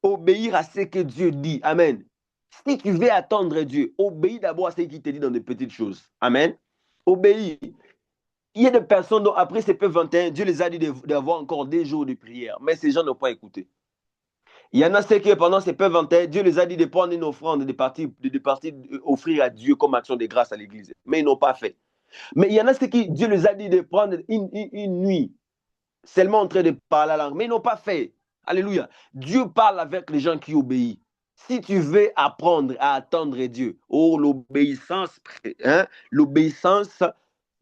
Obéir à ce que Dieu dit. Amen. Si tu veux attendre Dieu, obéis d'abord à ce qu'il te dit dans des petites choses. Amen. Obéis. Il y a des personnes dont après CP 21, Dieu les a dit d'avoir encore des jours de prière. Mais ces gens n'ont pas écouté. Il y en a ceux qui, pendant CP 21, Dieu les a dit de prendre une offrande, de partir offrir à Dieu comme action de grâce à l'église. Mais ils n'ont pas fait. Mais il y en a ceux qui, Dieu les a dit de prendre une nuit seulement en train de parler la langue, mais ils n'ont pas fait. Alléluia. Dieu parle avec les gens qui obéissent. Si tu veux apprendre à attendre Dieu, oh, hein, l'obéissance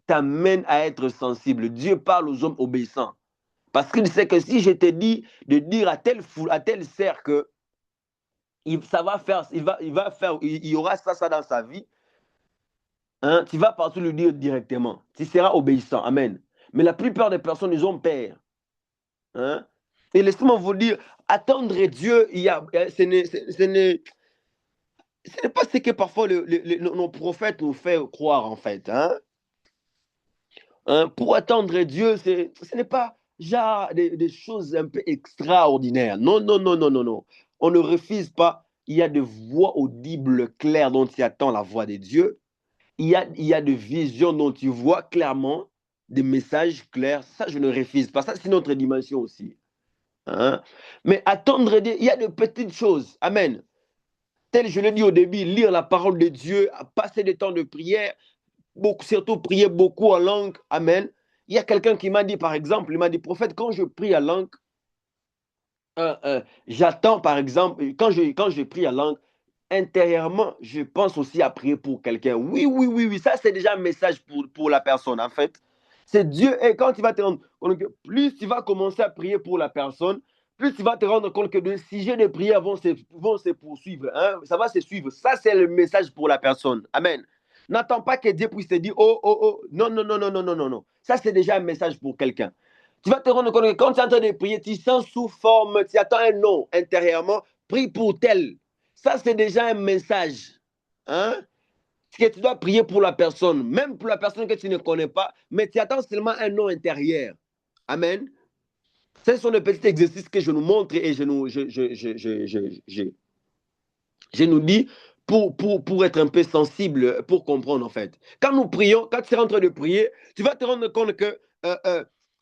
t'amène à être sensible. Dieu parle aux hommes obéissants. Parce qu'il sait que si je te dis de dire à tel cercle que ça va faire, il y aura ça dans sa vie, hein, tu vas partout le dire directement. Tu seras obéissant. Amen. Mais la plupart des personnes, ils ont peur. Hein? Et laissez-moi vous dire, attendre Dieu, ce n'est pas ce que parfois nos prophètes nous font croire en fait. Hein? Hein? Pour attendre Dieu, ce n'est pas genre des choses un peu extraordinaires. Non, non, non, non, non, non. On ne refuse pas. Il y a des voix audibles claires dont tu attends la voix de Dieu. Il y a des visions dont tu vois clairement, des messages clairs. Ça, je ne refuse pas. Ça, c'est notre dimension aussi. Hein? Mais attendre, il y a de petites choses. Amen. Tel je l'ai dit au début, lire la parole de Dieu, passer des temps de prière, surtout prier beaucoup en langue. Amen. Il y a quelqu'un qui m'a dit, par exemple, il m'a dit, prophète, quand je prie en langue, j'attends, par exemple, quand je prie en langue, intérieurement, je pense aussi à prier pour quelqu'un. Oui, oui, oui, oui, ça c'est déjà un message pour la personne, en fait. C'est Dieu, et quand tu vas te rendre compte que plus tu vas commencer à prier pour la personne, plus tu vas te rendre compte que les sujets de prière vont se poursuivre. Hein? Ça va se suivre. Ça, c'est le message pour la personne. Amen. N'attends pas que Dieu puisse te dire, oh, oh, oh, non, non, non, non, non, non, non, non. Ça, c'est déjà un message pour quelqu'un. Tu vas te rendre compte que quand tu es en train de prier, tu sens sous forme, tu attends un nom intérieurement, prie pour tel. Ça, c'est déjà un message. Hein? Que tu dois prier pour la personne, même pour la personne que tu ne connais pas, mais tu attends seulement un nom intérieur. Amen. Ce sont les petits exercices que je nous montre et je nous dis pour être un peu sensible, pour comprendre en fait. Quand nous prions, quand tu es en train de prier, tu vas te rendre compte que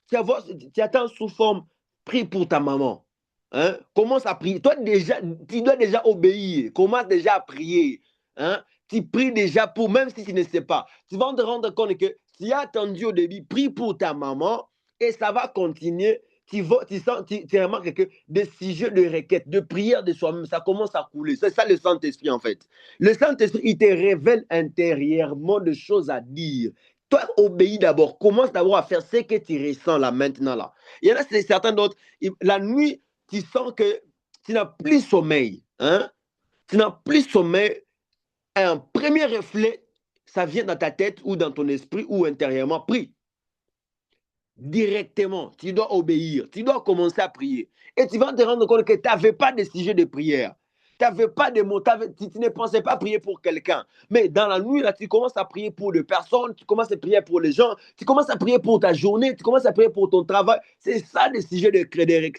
tu attends sous forme, prie pour ta maman. Hein? Commence à prier. Toi, déjà, tu dois déjà obéir. Commence déjà à prier. Hein? Tu pries déjà pour, même si tu ne sais pas. Tu vas te rendre compte que tu as attendu au début, prie pour ta maman et ça va continuer. Tu remarques que des sujets de requête, de prière de soi-même, ça commence à couler. C'est ça le Saint-Esprit en fait. Le Saint-Esprit, il te révèle intérieurement des choses à dire. Toi, obéis d'abord. Commence d'abord à faire ce que tu ressens là, maintenant là. Il y en a certains d'autres, la nuit, tu sens que tu n'as plus sommeil. Hein? Tu n'as plus sommeil. Un premier reflet, ça vient dans ta tête ou dans ton esprit ou intérieurement, prie. Directement, tu dois obéir, tu dois commencer à prier. Et tu vas te rendre compte que tu n'avais pas de sujet de prière. Tu n'avais pas de mots, tu ne pensais pas prier pour quelqu'un. Mais dans la nuit, là, tu commences à prier pour des personnes, tu commences à prier pour les gens, tu commences à prier pour ta journée, tu commences à prier pour ton travail. C'est ça le sujet de crédit.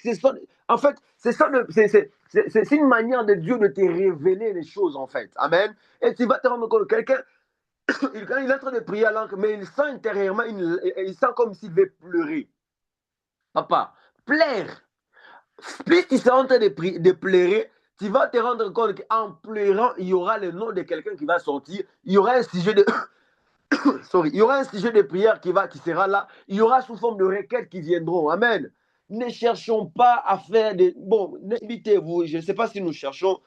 En fait, c'est une manière de Dieu de te révéler les choses, en fait. Amen. Et tu vas te rendre compte que quelqu'un, quand il est en train de prier à l'encre, mais il sent intérieurement, il sent comme s'il veut pleurer. Papa, plaire. Plus tu seras en train de pleurer, tu vas te rendre compte qu'en pleurant, il y aura le nom de quelqu'un qui va sortir. Il y aura un sujet de, sorry, il y aura un sujet de prière qui sera là. Il y aura sous forme de requêtes qui viendront. Amen. Ne cherchons pas à faire des... Bon, invitez-vous, je ne sais pas si nous cherchons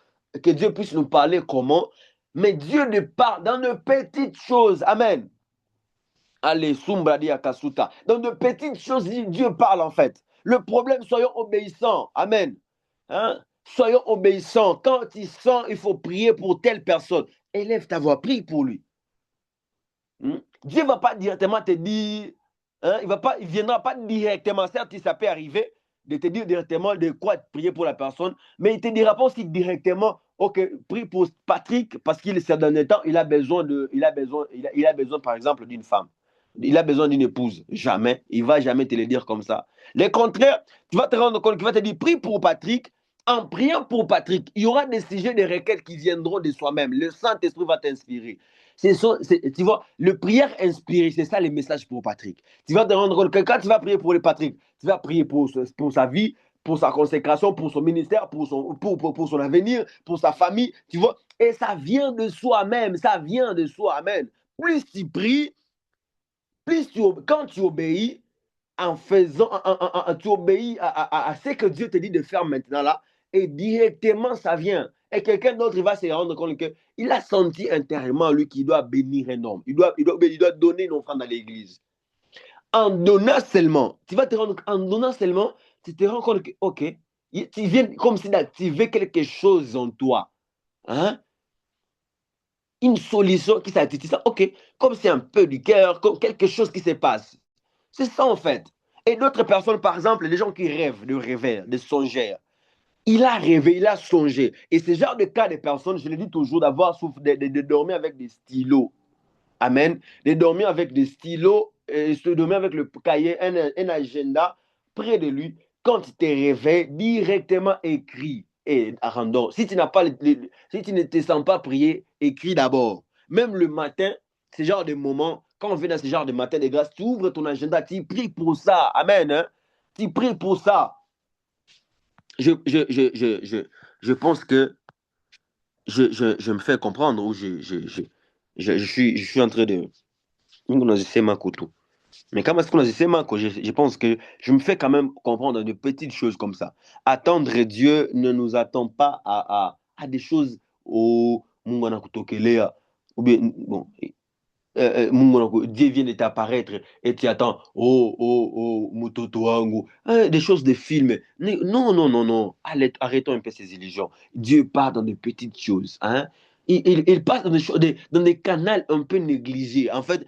que Dieu puisse nous parler comment, mais Dieu ne parle dans de petites choses. Amen. Allez, Sumbradi Akasuta. Dans de petites choses, Dieu parle en fait. Le problème, soyons obéissants. Amen. Hein? Soyons obéissants. Quand il sent, il faut prier pour telle personne. Élève ta voix, prie pour lui. Dieu ne va pas directement te dire, hein, il ne viendra pas directement, certes, ça peut arriver de te dire directement de quoi prier pour la personne, mais il ne te dira pas aussi directement, ok, prie pour Patrick parce qu'il est dans le temps, il a besoin, par exemple, d'une femme. Il a besoin d'une épouse. Jamais. Il ne va jamais te le dire comme ça. Le contraire, tu vas te rendre compte qu'il va te dire, prie pour Patrick. En priant pour Patrick, il y aura des sujets, des requêtes qui viendront de soi-même. Le Saint-Esprit va t'inspirer. Tu vois, le prière inspirée, c'est ça le message pour Patrick. Tu vas te rendre compte que quand tu vas prier pour le Patrick, tu vas prier pour sa vie, pour sa consécration, pour son ministère, pour son avenir, pour sa famille, tu vois. Et ça vient de soi-même, ça vient de soi. Amen. Plus tu pries, quand tu obéis, tu obéis à ce que Dieu te dit de faire maintenant là, et directement ça vient. Et quelqu'un d'autre, il va se rendre compte qu'il a senti intérieurement, lui, qu'il doit bénir un homme. Il doit donner une offrande à l'église. En donnant seulement, en donnant seulement, tu te rends compte que, ok, tu viens comme si d'activer quelque chose en toi. Hein? Une solution qui s'active. Ok, comme c'est un peu du cœur, comme quelque chose qui se passe. C'est ça en fait. Et d'autres personnes, par exemple, les gens qui rêvent de rêver, de songer, il a rêvé, il a songé. Et ce genre de cas de personnes, je le dis toujours, de dormir avec des stylos. Amen. De dormir avec des stylos, se dormir avec le cahier, un agenda près de lui. Quand tu te réveilles, directement écrit. Et Arandon, si tu si tu ne te sens pas prier, écris d'abord. Même le matin, ce genre de moment, quand on vient dans ce genre de matin de grâce, tu ouvres ton agenda, tu pries pour ça. Amen. Hein? Tu pries pour ça. Je pense que je me fais comprendre ou je suis en train de. Mais quand je pense que je me fais quand même comprendre de petites choses comme ça. Attendre Dieu ne nous attend pas à des choses au ou bien bon, Dieu vient de t'apparaître et tu attends, mutoto wangu. Des choses de film. Non, non, non, non. Arrêtons un peu ces illusions. Dieu part dans de petites choses. Hein? Il passe dans des canaux un peu négligés. En fait,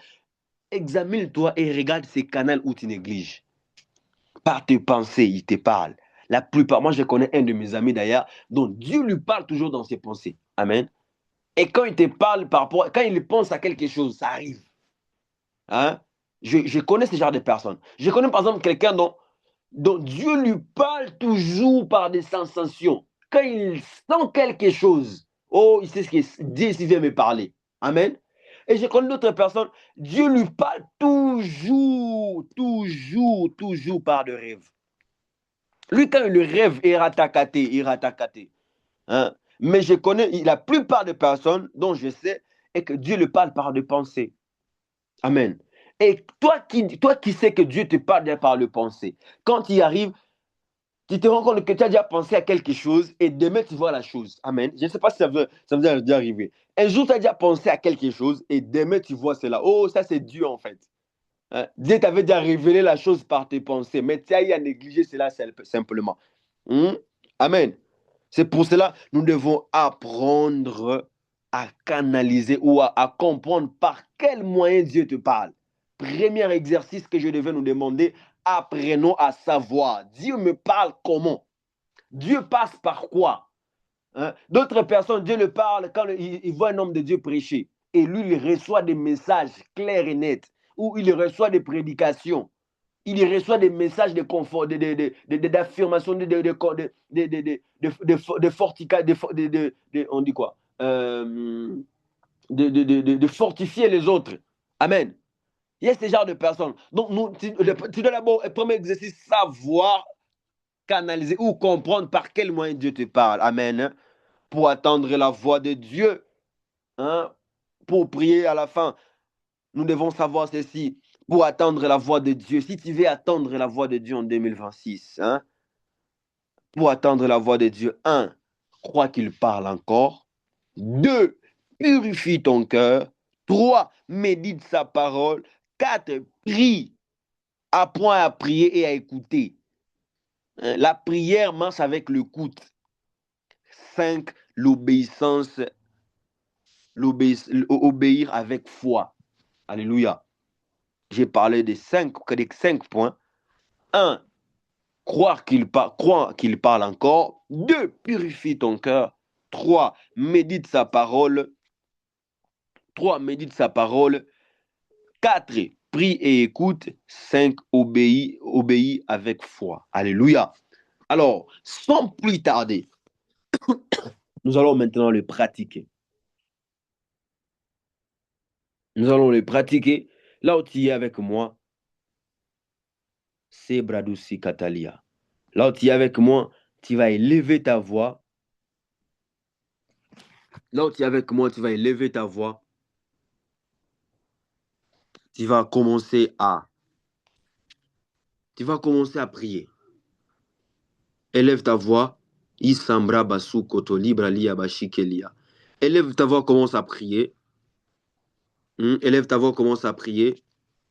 examine-toi et regarde ces canaux où tu négliges. Par tes pensées, il te parle. La plupart, moi je connais un de mes amis d'ailleurs, dont Dieu lui parle toujours dans ses pensées. Amen. Et quand il te parle par rapport, quand il pense à quelque chose, ça arrive. Hein? Je connais ce genre de personnes. Je connais par exemple quelqu'un dont Dieu lui parle toujours par des sensations. Quand il sent quelque chose, oh, il sait ce que Dieu vient me parler. Amen. Et je connais d'autres personnes, Dieu lui parle toujours, toujours, toujours par de rêves. Lui, quand il rêve, il ratakate, il ratakate. Hein? Mais je connais la plupart des personnes dont je sais et que Dieu le parle par des pensées. Amen. Et toi qui sais que Dieu te parle par le pensée, quand il arrive, tu te rends compte que tu as déjà pensé à quelque chose et demain tu vois la chose. Amen. Je ne sais pas si ça vous est déjà arrivé. Un jour, tu as déjà pensé à quelque chose et demain tu vois cela. Oh, ça c'est Dieu en fait. Hein? Dieu t'avait déjà révélé la chose par tes pensées, mais tu as eu à négliger cela simplement. Amen. C'est pour cela que nous devons apprendre à canaliser ou à comprendre par quel moyen Dieu te parle. Premier exercice que je devais nous demander, apprenons à savoir. Dieu me parle comment? Dieu passe par quoi? Hein? D'autres personnes, Dieu le parle quand il voit un homme de Dieu prêcher. Et lui, il reçoit des messages clairs et nets, ou il reçoit des prédications. Il reçoit des messages de confort, d'affirmation, de fortification, on dit quoi? De fortifier les autres. Amen. Il y a ce genre de personnes. Donc, tu dois d'abord, premier exercice, savoir canaliser ou comprendre par quel moyen Dieu te parle. Amen. Pour attendre la voix de Dieu. Hein? Pour prier à la fin, nous devons savoir ceci. Pour attendre la voix de Dieu. Si tu veux attendre la voix de Dieu en 2026, hein? Pour attendre la voix de Dieu, un, crois qu'il parle encore. Deux, purifie ton cœur. Trois, médite sa parole. Quatre, prie. Apprends à prier et à écouter. La prière marche avec l'écoute. 5, l'obéissance, obéir avec foi. Alléluia. J'ai parlé des 5 points. 1, croire qu'il parle encore. 2, purifie ton cœur. 3, médite sa parole. 4, prie et écoute. 5, obéis avec foi. Alléluia. Alors, sans plus tarder, nous allons maintenant le pratiquer. Nous allons le pratiquer. Là où tu es avec moi, c'est Bradousi Katalia. Là où tu es avec moi, tu vas élever ta voix. Là où tu es avec moi, tu vas élever ta voix. Tu vas commencer à prier. Élève ta voix. Isambra basu koto libra liya bashikelia. Élève ta voix, commence à prier. Élève ta voix, commence à prier.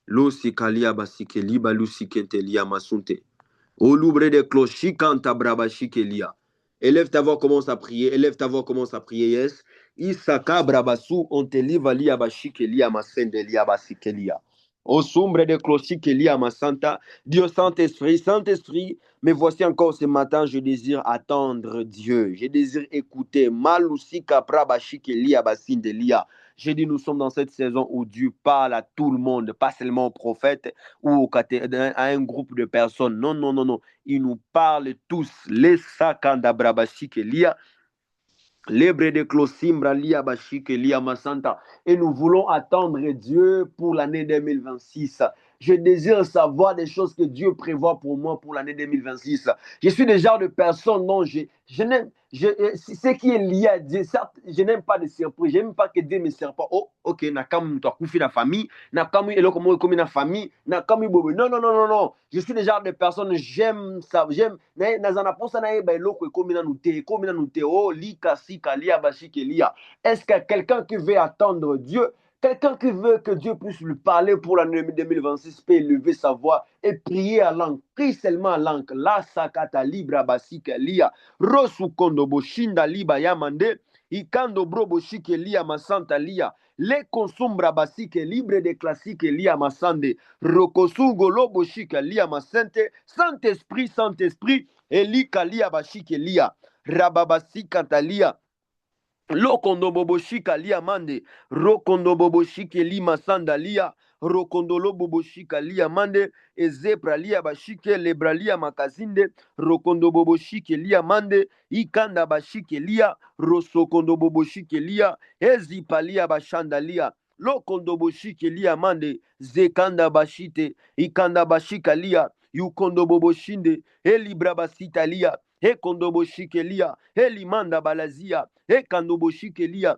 Lo sikalia basikeli balusikentelia masunte. Au loubre de cloches, kanta brabashikelia. Élève ta voix, commence à prier. Élève ta voix, commence à prier. Yes. Isaka brabasu onteliva liya bashikelia masendelia basikelia. Au sombre de cloches kelia masanta. Dieu Saint-Esprit, Saint-Esprit. Mais voici encore ce matin, je désire attendre Dieu. Je désire écouter. Malusika prabashikelia basindelia. J'ai dit, nous sommes dans cette saison où Dieu parle à tout le monde, pas seulement aux prophètes ou à un groupe de personnes. Non, non, non, non. Il nous parle tous. Les sakanda brabashike lia. Lebre de Closimbra lia bashike lia masanta. Et nous voulons attendre Dieu pour l'année 2026. Je désire savoir des choses que Dieu prévoit pour moi pour l'année 2026. Je suis le genre de personne dont ce qui est lié à Dieu, certes, je n'aime pas de surprise. Je n'aime pas que Dieu me surprenne. Oh, ok, nakam toi koufi la famille, nakam eloko mo comme la famille, nakam bobo. Non, non, non, non, non. Je suis le genre de personne, j'aime ça, j'aime. Nazana posa na eba eloko comme na nute, comme na nute. Oh, lika sika lia bashike lia. Est-ce qu'il y a quelqu'un qui veut attendre Dieu? Quelqu'un qui veut que Dieu puisse lui parler pour l'année 2026 peut élever sa voix et prier à langue. Prie seulement à langue. La sakata libra basika lia. Rosu kondo boshinda liba yamande. Ikando bro boshike lia masanta lia. Le consumbra basike libre de classique lia masande. Rokosungo lo boshike lia masente. Saint-Esprit, Saint-Esprit. Elika lia bashike lia. Rababasika talia. Lokondo boboshika lia mande, rokondo boboshike lima sandalia, rokondolo boboshika lia mande, ezebra lia bashike lebra lia makazinde, rokondo boboshike lia mande, ikanda bashike lia, rosokondo boboshike lia, ezipalia bashandalia, lokondo boshike lia mande, zekanda bashite, ikanda bashika lia, yukondo boboshinde, elibra basita lia, e kondobo shikelia, e limanda balazia, e kandobo shikelia,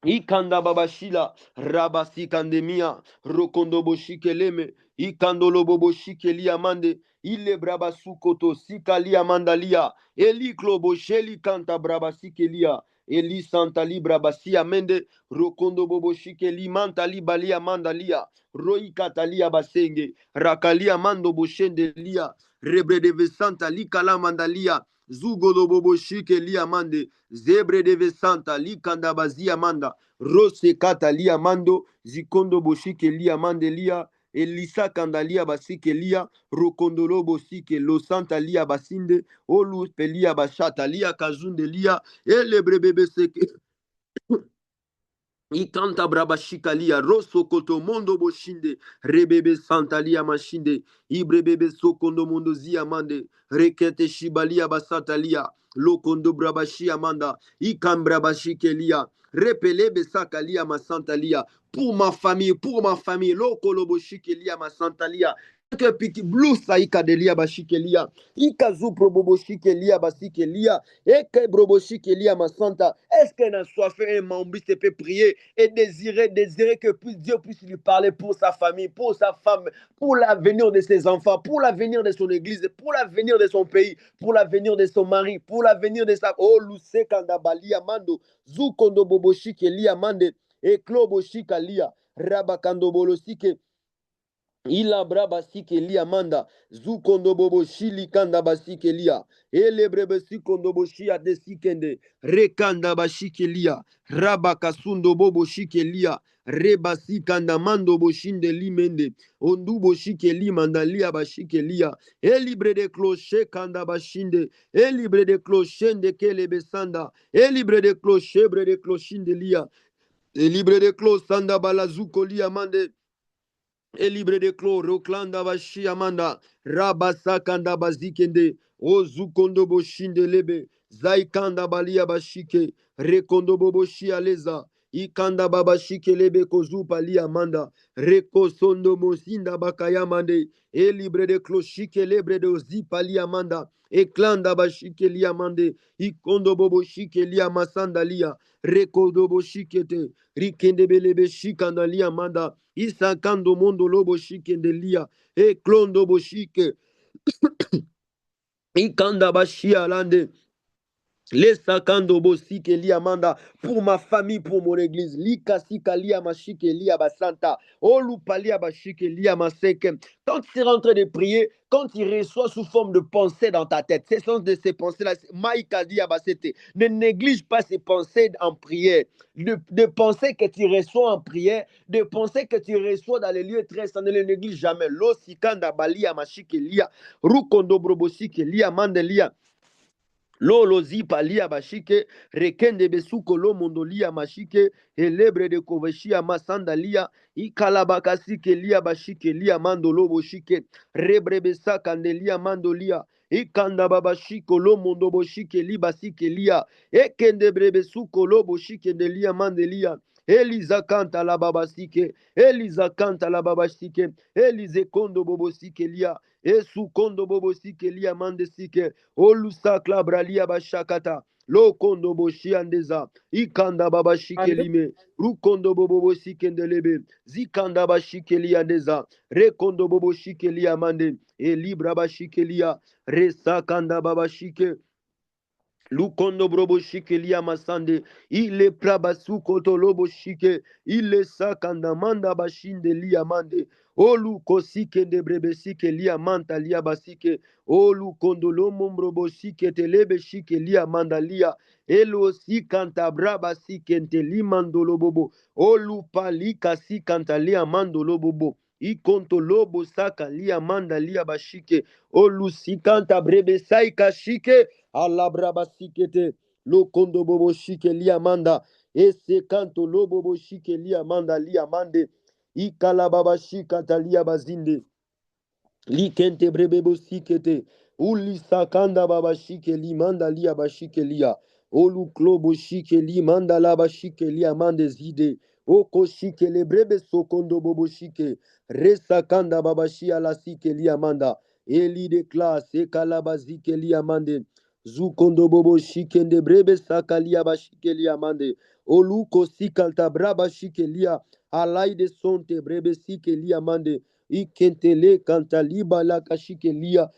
ikanda babashila, rabasi kandemia, rokondobo shikeleme, ikandolo bobo shikelia mande, ile brabasu koto sikalia mandalia, eli klobo sheli kanta brabasikelia, eli santa libra basia mende, rokondo bobo shikeli mantali balia mandalia, roi katalia basenge, rakalia mando boshende lia, rebre de vesanta likala mandalia, Zugolo bobo shike lia mande. Zebre de vesanta li kanda bazia manda. Rose kata lia mando. Zikondo boshike lia mande lia. Elisa kandalia basike lia. Rokondolo bosike lo santa lia basinde. Olu pelia bashata lia kazunde lia. Elebre bebe seke. Ikanta braba shikalia rosso koto mondo boshinde rebebe santalia mashinde ibrebebe sokondo mondo zia mande rekete shibalia basatalia lokondo braba amanda ikambra shikelia repelebe sakalia masantalia pour ma famille lokolobo shikelia masantalia que piki blue saika delia bashikelia ikazu probobo shikelia basikelia eke brobo shikelia masanta est-ce qu'elle a soifé un mambi se peut prier et désirer que Dieu puisse lui parler pour sa famille, pour sa femme, pour l'avenir de ses enfants, pour l'avenir de son église, pour l'avenir de son pays, pour l'avenir de son mari, pour l'avenir de sa... Oh, Luce Kandabali Amando, Zukondo Boboshike Lia Mande, et Kloboshika Lia, Rabakando Bolosike, Ila braba sike lia manda zukondo bobo shili kanda basike lia ele brebe sikondo boshia de sikende rekanda bashike lia raba kasundo bobo shike lia reba sikanda mando boshinde limende ondu boshike li manda lia bashike lia elibre de cloche kanda bashinde elibre de clochende kele besanda elibre de cloche bre de clochinde lia elibre de cloche sanda balazuko lia mande et libre de clos, Roklanda Bashi Amanda, Rabasakanda Bazikende, Ozukondo Boshinde Lebe, Zaikanda Balia Bashike, Rekondo Boboshi Aleza, Ikanda Babashike Lebe Kozu Pali Amanda, Reko Sondo Mosinda Bakayamande, et libre de clos, Shike Libre de Zipali Amanda, et Klanda Bashike Liamande, Ikondo Boboshike Lia Masanda Lia, Rekodo Boshikete, Rikende Belebe Shikanda Liamanda, Isakando mondo lobo shike ndelia. E klondo boshike. Ikanda bashia lande. Les sakando bosike lia manda pour ma famille, pour mon église. Lika sika lia mashike lia basanta. Olu palia bashike lia maseke. Quand tu es rentré de prier, quand tu reçois sous forme de pensée dans ta tête, ce sont de ces pensées-là. Maïka dia basete. Ne néglige pas ces pensées en prière. De pensées que tu reçois en prière, de pensées que tu reçois dans les lieux très saints, ne les néglige jamais. Lo sikanda balia mashike lia. Rukondo brobosike lia mandelia. Lolo zipa lia bashike, rekende besuko lo mondo lia mashike, elebre de koveshia masanda lia, ikalabakasike lia bashike lia mando lo boshike, rebre besaka lia mando lia, ikanda babashiko lo mondo boshike li basike lia, ekende brebe suko lo boshike de lia mande lia. Eliza kanta la babasike, Eliza kanta la babasike, Elize kondo bobosike lia, Esu kondo bobosike lia mande sike, Olusa klabralia bashakata. Lo kondo boshi andeza. Ikanda babashike lime. Rukondo bobo sikendelebe. Zikanda bashike liandeza. Rekondo bobo shike liamande. E libra bashike lia. Resakanda babashike. Lukondo brobo shike lia masande. Ile prabasu koto lobo shike. Ile sakanda manda bashinde lia mande. Olu kosike de brebe sike lia manta lia basike. Olu kondolo mombrobo sike telebe shike lia manda lia. Elo si kanta braba sike nte limandolo bobo. Olu palika si kanta lia mandolo bobo. Ikonto lobo saka lia manda lia bashike. Olu si kanta brebe saika shike. Allah braba sikete. Lo kondo bobo shike lia manda. Ese kanto lo bobo shike lia manda lia mande. Ikala baba shika talia bazinde. Likente brebebo sikete. Uli sakanda baba shike li manda lia bashike lia. Olu klobo shike li manda la bashike lia mande zide. Oko shike le brebe sokondo bobo shike. Resakanda baba shia la sike lia manda. Eli de klas ekala bazike lia mande. Zukondo bobo shike de brebe sakalia bashike lia mande. Olu ko sikalta braba shike lia. Alai de sonte brebe sike lia mande. Ikentele kantaliba la kashike lia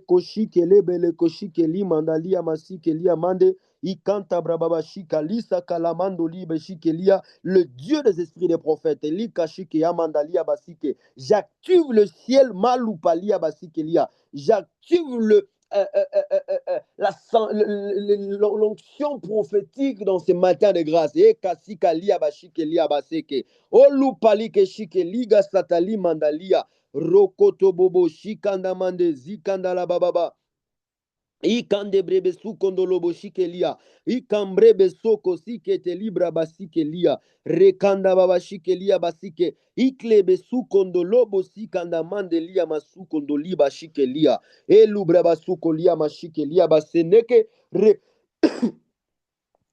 koshike lebele koshike li mandalia masike lia mande ikanta brababa shika lisa kalamando libe shike lia le Dieu des esprits des prophètes li kashike yamandalia basike j'active le ciel maloupalia basike lia j'active l'onction prophétique dans ce matin de grâce. E kasika lia bashike lia baseke. Olu palike shike liga satali mandalia. Rokoto bobo shikanda mande zikanda la bababa. Ikande brebe sukondo lobo shikelia. Ikambrebe soko sikete libra basikelia. Rekanda baba shikelia basike. Iklebe sukondo lobo sikanda mandelia masukondo liba shikelia. Elubra basukolia mashikelia baseneke.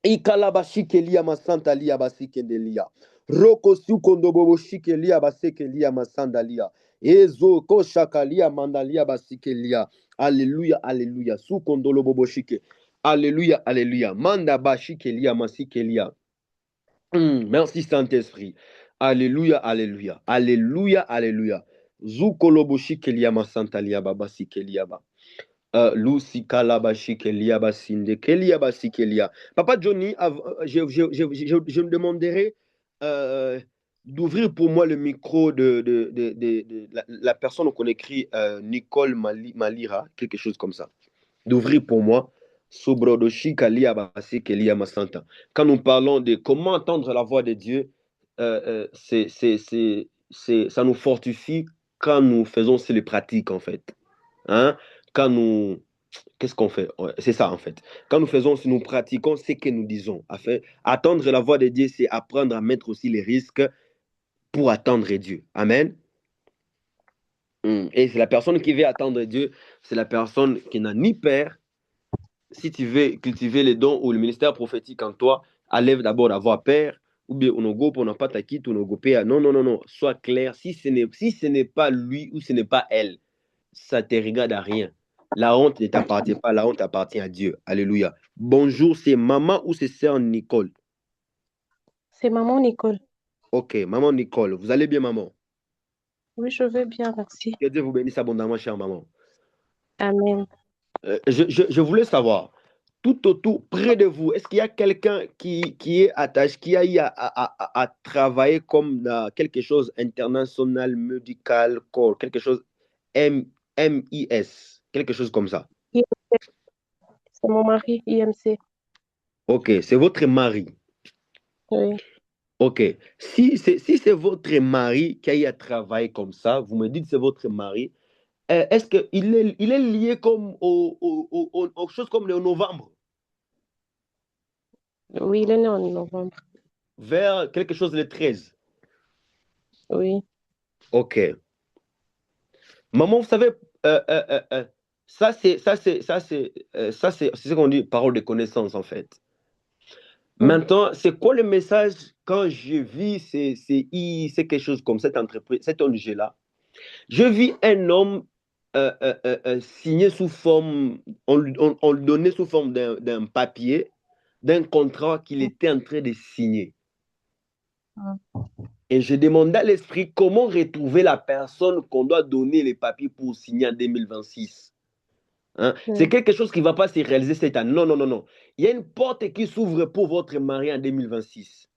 Ikalabashikelia masantalia basikendelia. Roko sukondo bobo shikelia basekelia masandalia. Ezo koshakalia mandalia basikelia. Alléluia, alléluia. Sukondolo bobo shike. Alléluia, alléluia. Manda bashikelia masikelia. Merci Saint-Esprit. Alléluia, alléluia. Alléluia, alléluia. Zukolobo shikelia masantalia babasikelia ba. Lucy Kalabashi Kelia Basinde Kelia Basi Kelia. Papa Johnny, je me demanderai d'ouvrir pour moi le micro de la personne qu'on écrit Nicole Malira, quelque chose comme ça. D'ouvrir pour moi Sobrodoshi Kalia Basi Kelia Masanta. Quand nous parlons de comment entendre la voix de Dieu, ça nous fortifie quand nous faisons les pratiques en fait. Hein? Quand nous... Qu'est-ce qu'on fait? Ouais, c'est ça, en fait. Quand nous faisons, si nous pratiquons ce que nous disons, attendre la voix de Dieu, c'est apprendre à mettre aussi les risques pour attendre Dieu. Amen. Et c'est la personne qui veut attendre Dieu, c'est la personne qui n'a ni père. Si tu veux cultiver les dons ou le ministère prophétique en toi, enlève d'abord d'avoir père, ou bien on n'a pas ta quitte, on a non, non, non, non. Sois clair. Si ce n'est pas lui ou ce n'est pas elle, ça te regarde à rien. La honte ne t'appartient pas, la honte appartient à Dieu. Alléluia. Bonjour, c'est maman ou c'est sœur Nicole? C'est maman Nicole. Ok, maman Nicole. Vous allez bien, maman? Oui, je vais bien, merci. Que Dieu vous bénisse abondamment, chère maman. Amen. Je voulais savoir, tout autour, près de vous, est-ce qu'il y a quelqu'un qui est attaché, qui a eu à travailler comme dans quelque chose international, médical, corps, quelque chose MIS, quelque chose comme ça? C'est mon mari, IMC. Ok, c'est votre mari. Oui. Ok, si c'est votre mari qui a eu à travailler comme ça, vous me dites c'est votre mari, est-ce qu'il est lié comme aux choses comme le novembre, Oui, il est né en novembre. vers quelque chose le 13? Oui. Ok. Maman, vous savez, c'est ce qu'on dit parole de connaissance en fait. Maintenant, c'est quoi le message quand je vis c'est quelque chose comme cette entreprise, cet ONG-là? Je vis un homme signé sous forme, on le donnait sous forme d'un papier, d'un contrat qu'il était en train de signer. Et je demandais à l'esprit comment retrouver la personne qu'on doit donner les papiers pour signer en 2026. Hein? C'est quelque chose qui ne va pas se réaliser cette année. Non, non, non, non. Il y a une porte qui s'ouvre pour votre mari en 2026.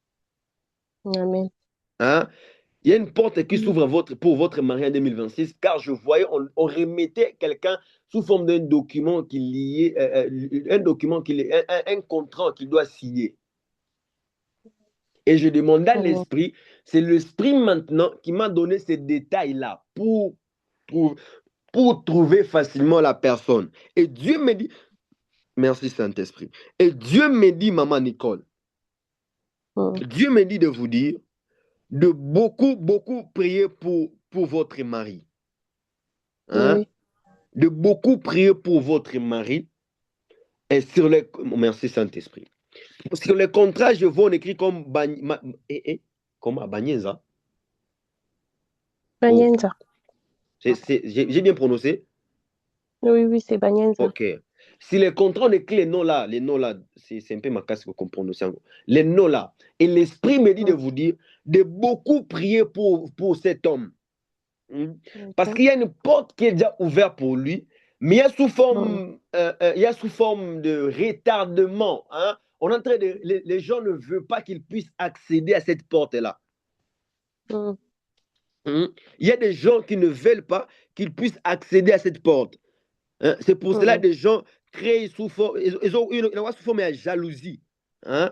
Amen. Hein? Il y a une porte qui s'ouvre pour votre mari en 2026, car je voyais, on remettait quelqu'un sous forme d'un document un contrat qu'il doit signer. Et je demandais à l'esprit, c'est l'esprit maintenant qui m'a donné ces détails-là pour trouver facilement la personne. Et Dieu me dit, merci Saint-Esprit. Et Dieu me dit, maman Nicole, Dieu me dit de vous dire, de beaucoup, beaucoup prier pour votre mari. Hein? Oui. De beaucoup prier pour votre mari. Et sur les... Merci Saint-Esprit. Sur les contrats, je vois on écrit comme comment Bagneza? Bagnenza. Oh. J'ai bien prononcé? Oui, oui, c'est Bagnenza. Ok. Si les contrats, on écrit les noms là, c'est un peu ma casse qu'on prononce. Les noms là. Et l'esprit me dit de vous dire de beaucoup prier pour cet homme. Parce qu'il y a une porte qui est déjà ouverte pour lui, mais il y a sous forme, de retardement. Hein? On est en train de, les gens ne veulent pas qu'il puisse accéder à cette porte-là. Il y a des gens qui ne veulent pas qu'il puisse accéder à cette porte. Hein? C'est pour cela que Mhm. des gens créent sous forme, ils ont une sous forme de jalousie. Hein?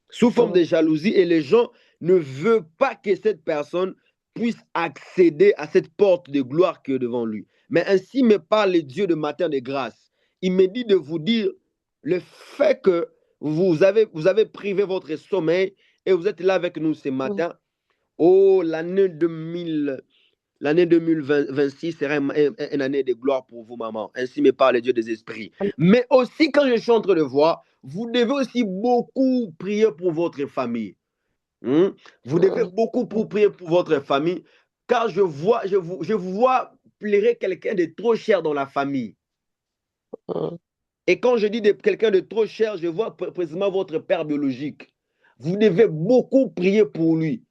Sous forme de Mhm. jalousie, et les gens ne veulent pas que cette personne puisse accéder à cette porte de gloire qui est devant lui. Mais ainsi me parle le Dieu de matin de grâce. Il me dit de vous dire le fait que vous avez privé votre sommeil et vous êtes là avec nous ce Mhm. matin. Oh, l'année 2026 sera une année de gloire pour vous, maman. Ainsi me parle le Dieu des esprits. Mais aussi, quand je suis en train de voir, vous devez aussi beaucoup prier pour votre famille. Hmm? Vous devez Mhm. beaucoup prier pour votre famille, car je vois pleurer quelqu'un de trop cher dans la famille. Mhm. Et quand je dis de quelqu'un de trop cher, je vois précisément votre père biologique. Vous devez beaucoup prier pour lui.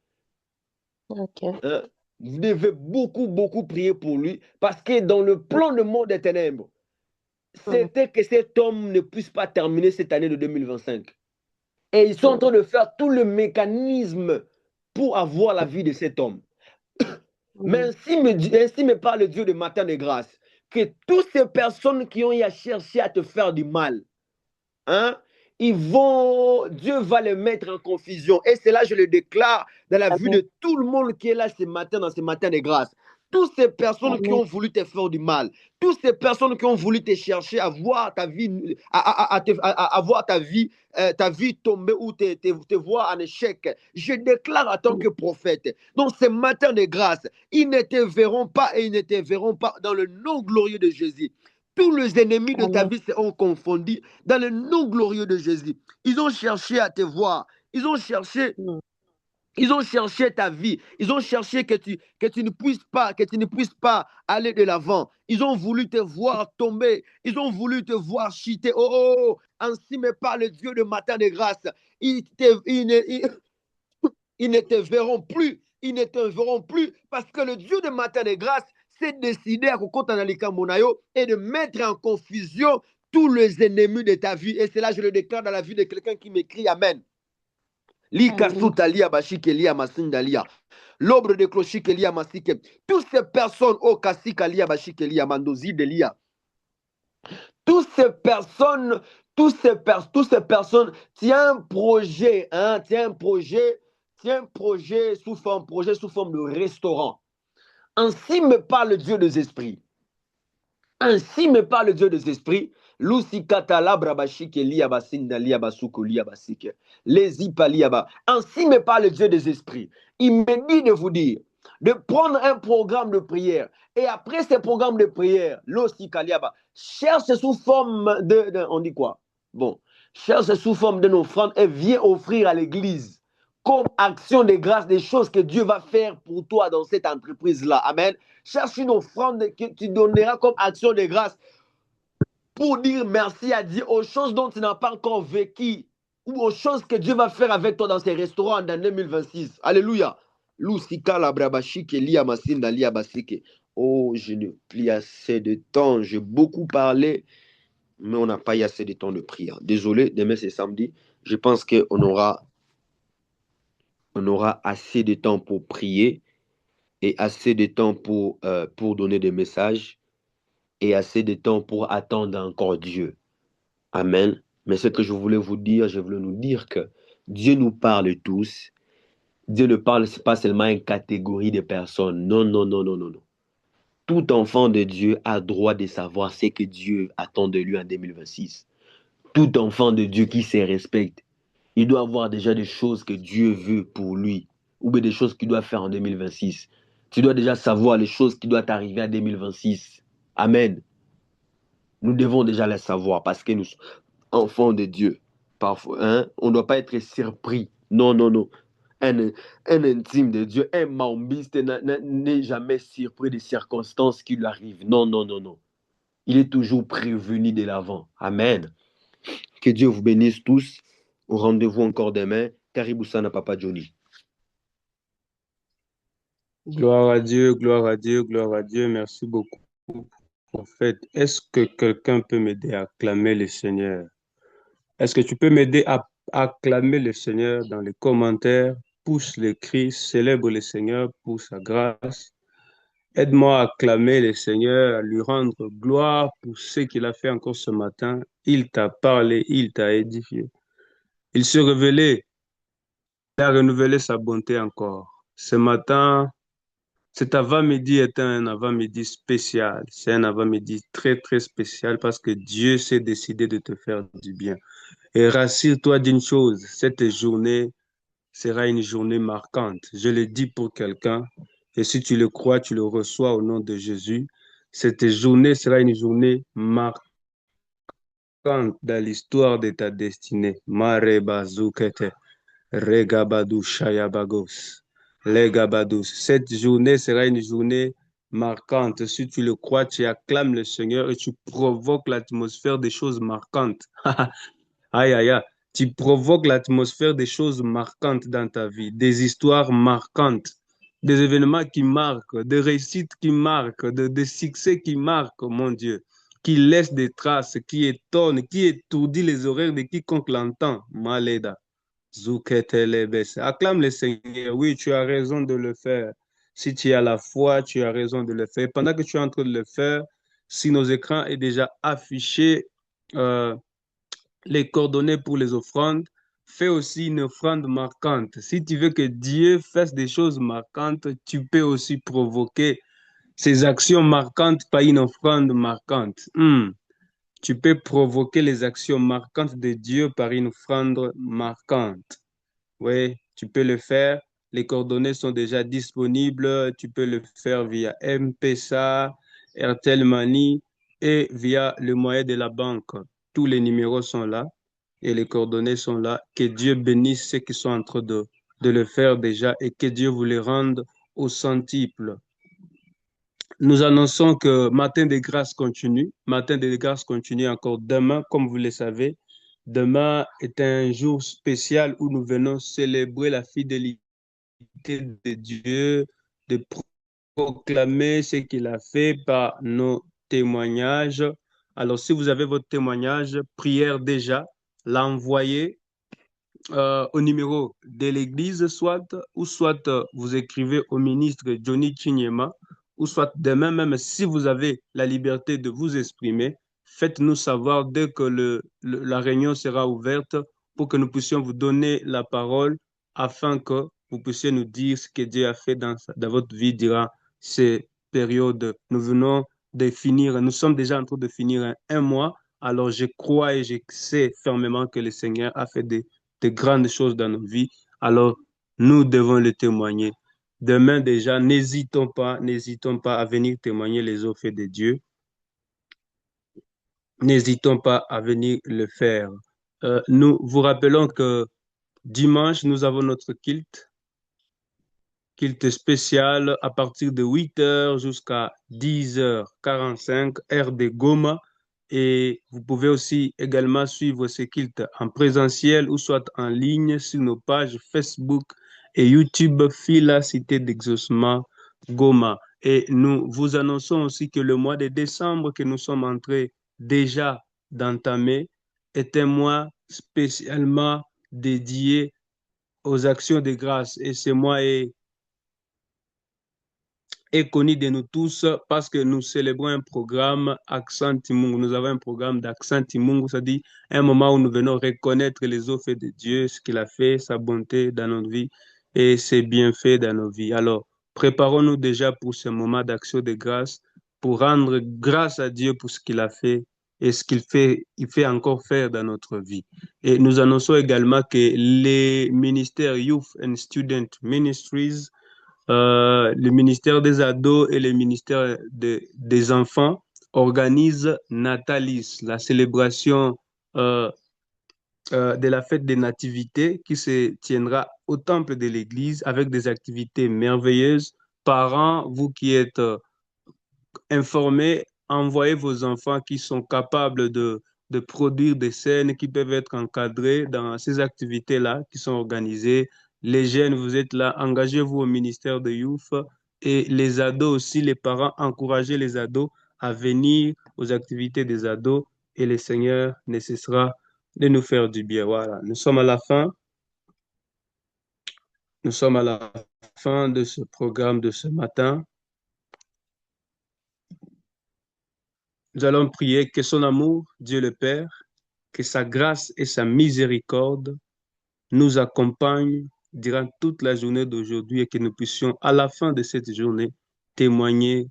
Ok. Hein? Vous devez beaucoup prier pour lui, parce que dans le plan de monde des ténèbres, Mhm. c'était que cet homme ne puisse pas terminer cette année de 2025. Et ils sont en Mhm. train de faire tout le mécanisme pour avoir la vie de cet homme. Mais Mhm. ainsi me parle le Dieu de matin de grâce, que toutes ces personnes qui ont eu à chercher à te faire du mal, hein, Dieu va les mettre en confusion. Et cela, je le déclare dans la vue Amen. de tout le monde qui est là ce matin, dans ce matin de grâce. Toutes ces personnes qui Amen. ont voulu te faire du mal, toutes ces personnes qui ont voulu te chercher à voir ta vie, à voir ta vie tomber ou te voir en échec, je déclare en tant Mhm. que prophète, dans ce matin de grâce, ils ne te verront pas et ils ne te verront pas dans le nom glorieux de Jésus. Tous les ennemis de ta Amen. vie seront confondus dans le nom glorieux de Jésus. Ils ont cherché à te voir. Ils ont cherché, Mhm. ils ont cherché ta vie. Ils ont cherché que tu ne puisses pas aller de l'avant. Ils ont voulu te voir tomber. Ils ont voulu te voir chuter. Oh, oh, oh. Ainsi me parle le Dieu de matin de grâce. Ils ne te verront plus. Ils ne te verront plus parce que le Dieu de matin de grâce s'est décidé à Kokotanalika Monayo et de mettre en confusion tous les ennemis de ta vie. Et cela, je le déclare dans la vie de quelqu'un qui m'écrit Amen. Lika Amen. sutalia bashike lia masindalia. L'ombre de clochike lia masike. Toutes ces personnes, oh kasika lia bashike lia mandozi de lia. Toutes ces personnes, toutes ces personnes, tiens un projet, hein, tiens un projet sous forme de restaurant. Ainsi me parle Dieu des esprits. Ainsi me parle Dieu des esprits. Lucy katala brabashike liabasinda liabasuko liabasike. Les ipaliaba. Ainsi me parle Dieu des esprits. Il me dit de vous dire de prendre un programme de prière. Et après ce programme de prière, cherche sous forme on dit quoi? Bon, cherche sous forme d'une offrande et viens offrir à l'église comme action de grâce des choses que Dieu va faire pour toi dans cette entreprise-là. Amen. Cherche une offrande que tu donneras comme action de grâce pour dire merci à Dieu aux choses dont tu n'as pas encore vécu ou aux choses que Dieu va faire avec toi dans ces restaurants en 2026. Alléluia. Lusika la brabashike lia masinda lia basike. Oh, je ne plie assez de temps. J'ai beaucoup parlé, mais on n'a pas eu assez de temps de prière. Désolé, demain c'est samedi. Je pense qu'on aura assez de temps pour prier et assez de temps pour donner des messages et assez de temps pour attendre encore Dieu. Amen. Mais ce que je voulais vous dire, je voulais nous dire que Dieu nous parle tous. Dieu ne parle pas seulement à une catégorie de personnes. Non, non, non, non, non, non. Tout enfant de Dieu a droit de savoir ce que Dieu attend de lui en 2026. Tout enfant de Dieu qui se respecte, il doit avoir déjà des choses que Dieu veut pour lui ou bien des choses qu'il doit faire en 2026. Tu dois déjà savoir les choses qui doivent arriver en 2026. Amen. Nous devons déjà les savoir parce que nous sommes enfants de Dieu. Parfois, hein, on ne doit pas être surpris. Non, non, non. Un intime de Dieu, un maombiste n'est jamais surpris des circonstances qui lui arrivent. Non, non, non, non. Il est toujours prévenu de l'avant. Amen. Que Dieu vous bénisse tous. Au rendez-vous encore demain. Karibou Sana Papa Johnny. Gloire à Dieu, gloire à Dieu, gloire à Dieu. Merci beaucoup, prophète. Est-ce que quelqu'un peut m'aider à acclamer le Seigneur? Est-ce que tu peux m'aider à acclamer le Seigneur dans les commentaires? Pousse les cris, célèbre le Seigneur pour sa grâce. Aide-moi à acclamer le Seigneur, à lui rendre gloire pour ce qu'il a fait encore ce matin. Il t'a parlé, il t'a édifié. Il s'est révélé, il a renouvelé sa bonté encore. Ce matin, cet avant-midi est un avant-midi spécial. C'est un avant-midi très, très spécial parce que Dieu s'est décidé de te faire du bien. Et rassure-toi d'une chose, cette journée sera une journée marquante. Je le dis pour quelqu'un, et si tu le crois, tu le reçois au nom de Jésus. Cette journée sera une journée marquante dans l'histoire de ta destinée. Mare bazukete, regabadu shayabagos, legabadus. Cette journée sera une journée marquante. Si tu le crois, tu acclames le Seigneur et tu provoques l'atmosphère des choses marquantes. Aïe, aïe, aïe. Tu provoques l'atmosphère des choses marquantes dans ta vie, des histoires marquantes, des événements qui marquent, des réussites qui marquent, des succès qui marquent, mon Dieu, qui laissent des traces, qui étonnent, qui étourdit les oreilles de quiconque l'entend. Maleda. Zuketelebes. Acclame le Seigneur. Oui, tu as raison de le faire. Si tu as la foi, tu as raison de le faire. Pendant que tu es en train de le faire, si nos écrans est déjà affiché, euh, les coordonnées pour les offrandes, fais aussi une offrande marquante. Si tu veux que Dieu fasse des choses marquantes, tu peux aussi provoquer ces actions marquantes par une offrande marquante. Tu peux provoquer les actions marquantes de Dieu par une offrande marquante. Oui, tu peux le faire. Les coordonnées sont déjà disponibles. Tu peux le faire via M-Pesa, Airtel Money et via le moyen de la banque. Tous les numéros sont là et les coordonnées sont là. Que Dieu bénisse ceux qui sont en train de le faire déjà et que Dieu vous les rende au centuple. Nous annonçons que Matin de grâce continue. Matin de grâce continue encore demain, comme vous le savez. Demain est un jour spécial où nous venons célébrer la fidélité de Dieu, de proclamer ce qu'il a fait par nos témoignages. Alors, si vous avez votre témoignage, prière déjà, l'envoyer au numéro de l'église, soit vous écrivez au ministre Johnny Chinyema, ou soit demain même, si vous avez la liberté de vous exprimer, faites-nous savoir dès que la réunion sera ouverte pour que nous puissions vous donner la parole afin que vous puissiez nous dire ce que Dieu a fait dans votre vie durant ces périodes. Nous venons de finir, nous sommes déjà en train de finir un mois, alors je crois et je sais fermement que le Seigneur a fait de grandes choses dans nos vies, alors nous devons le témoigner. Demain déjà, n'hésitons pas à venir témoigner les offres de Dieu. N'hésitons pas à venir le faire. Nous vous rappelons que dimanche, nous avons notre culte spécial à partir de 8 heures jusqu'à 10h45, heure de Goma. Et vous pouvez aussi également suivre ce culte en présentiel ou soit en ligne sur nos pages Facebook et YouTube, Fila Cité d'Exaucement Goma. Et nous vous annonçons aussi que le mois de décembre que nous sommes entrés déjà d'entamer est un mois spécialement dédié aux actions de grâce. Et ce mois est connu de nous tous parce que nous célébrons un programme Accent Timungu. Nous avons un programme d'Accent Timungu, c'est-à-dire un moment où nous venons reconnaître les offres de Dieu, ce qu'il a fait, sa bonté dans notre vie et ses bienfaits dans nos vies. Alors, préparons-nous déjà pour ce moment d'action de grâce, pour rendre grâce à Dieu pour ce qu'il a fait et ce il fait encore faire dans notre vie. Et nous annonçons également que les ministères Youth and Student Ministries, le ministère des ados et le ministère des enfants organisent Natalis, la célébration euh, de la fête des nativités qui se tiendra au temple de l'église avec des activités merveilleuses. Parents, vous qui êtes informez, envoyez vos enfants qui sont capables de produire des scènes qui peuvent être encadrées dans ces activités-là qui sont organisées. Les jeunes, vous êtes là, engagez-vous au ministère de Youth et les ados aussi, les parents, encouragez les ados à venir aux activités des ados et le Seigneur ne cessera de nous faire du bien. Voilà, nous sommes à la fin. Nous sommes à la fin de ce programme de ce matin. Nous allons prier que son amour, Dieu le Père, que sa grâce et sa miséricorde nous accompagnent durant toute la journée d'aujourd'hui et que nous puissions, à la fin de cette journée, témoigner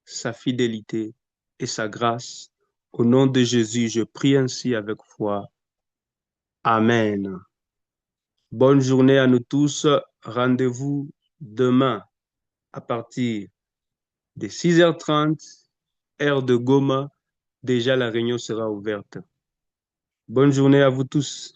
sa fidélité et sa grâce. Au nom de Jésus, je prie ainsi avec foi. Amen. Bonne journée à nous tous. Rendez-vous demain à partir de 6h30, heure de Goma. Déjà, la réunion sera ouverte. Bonne journée à vous tous.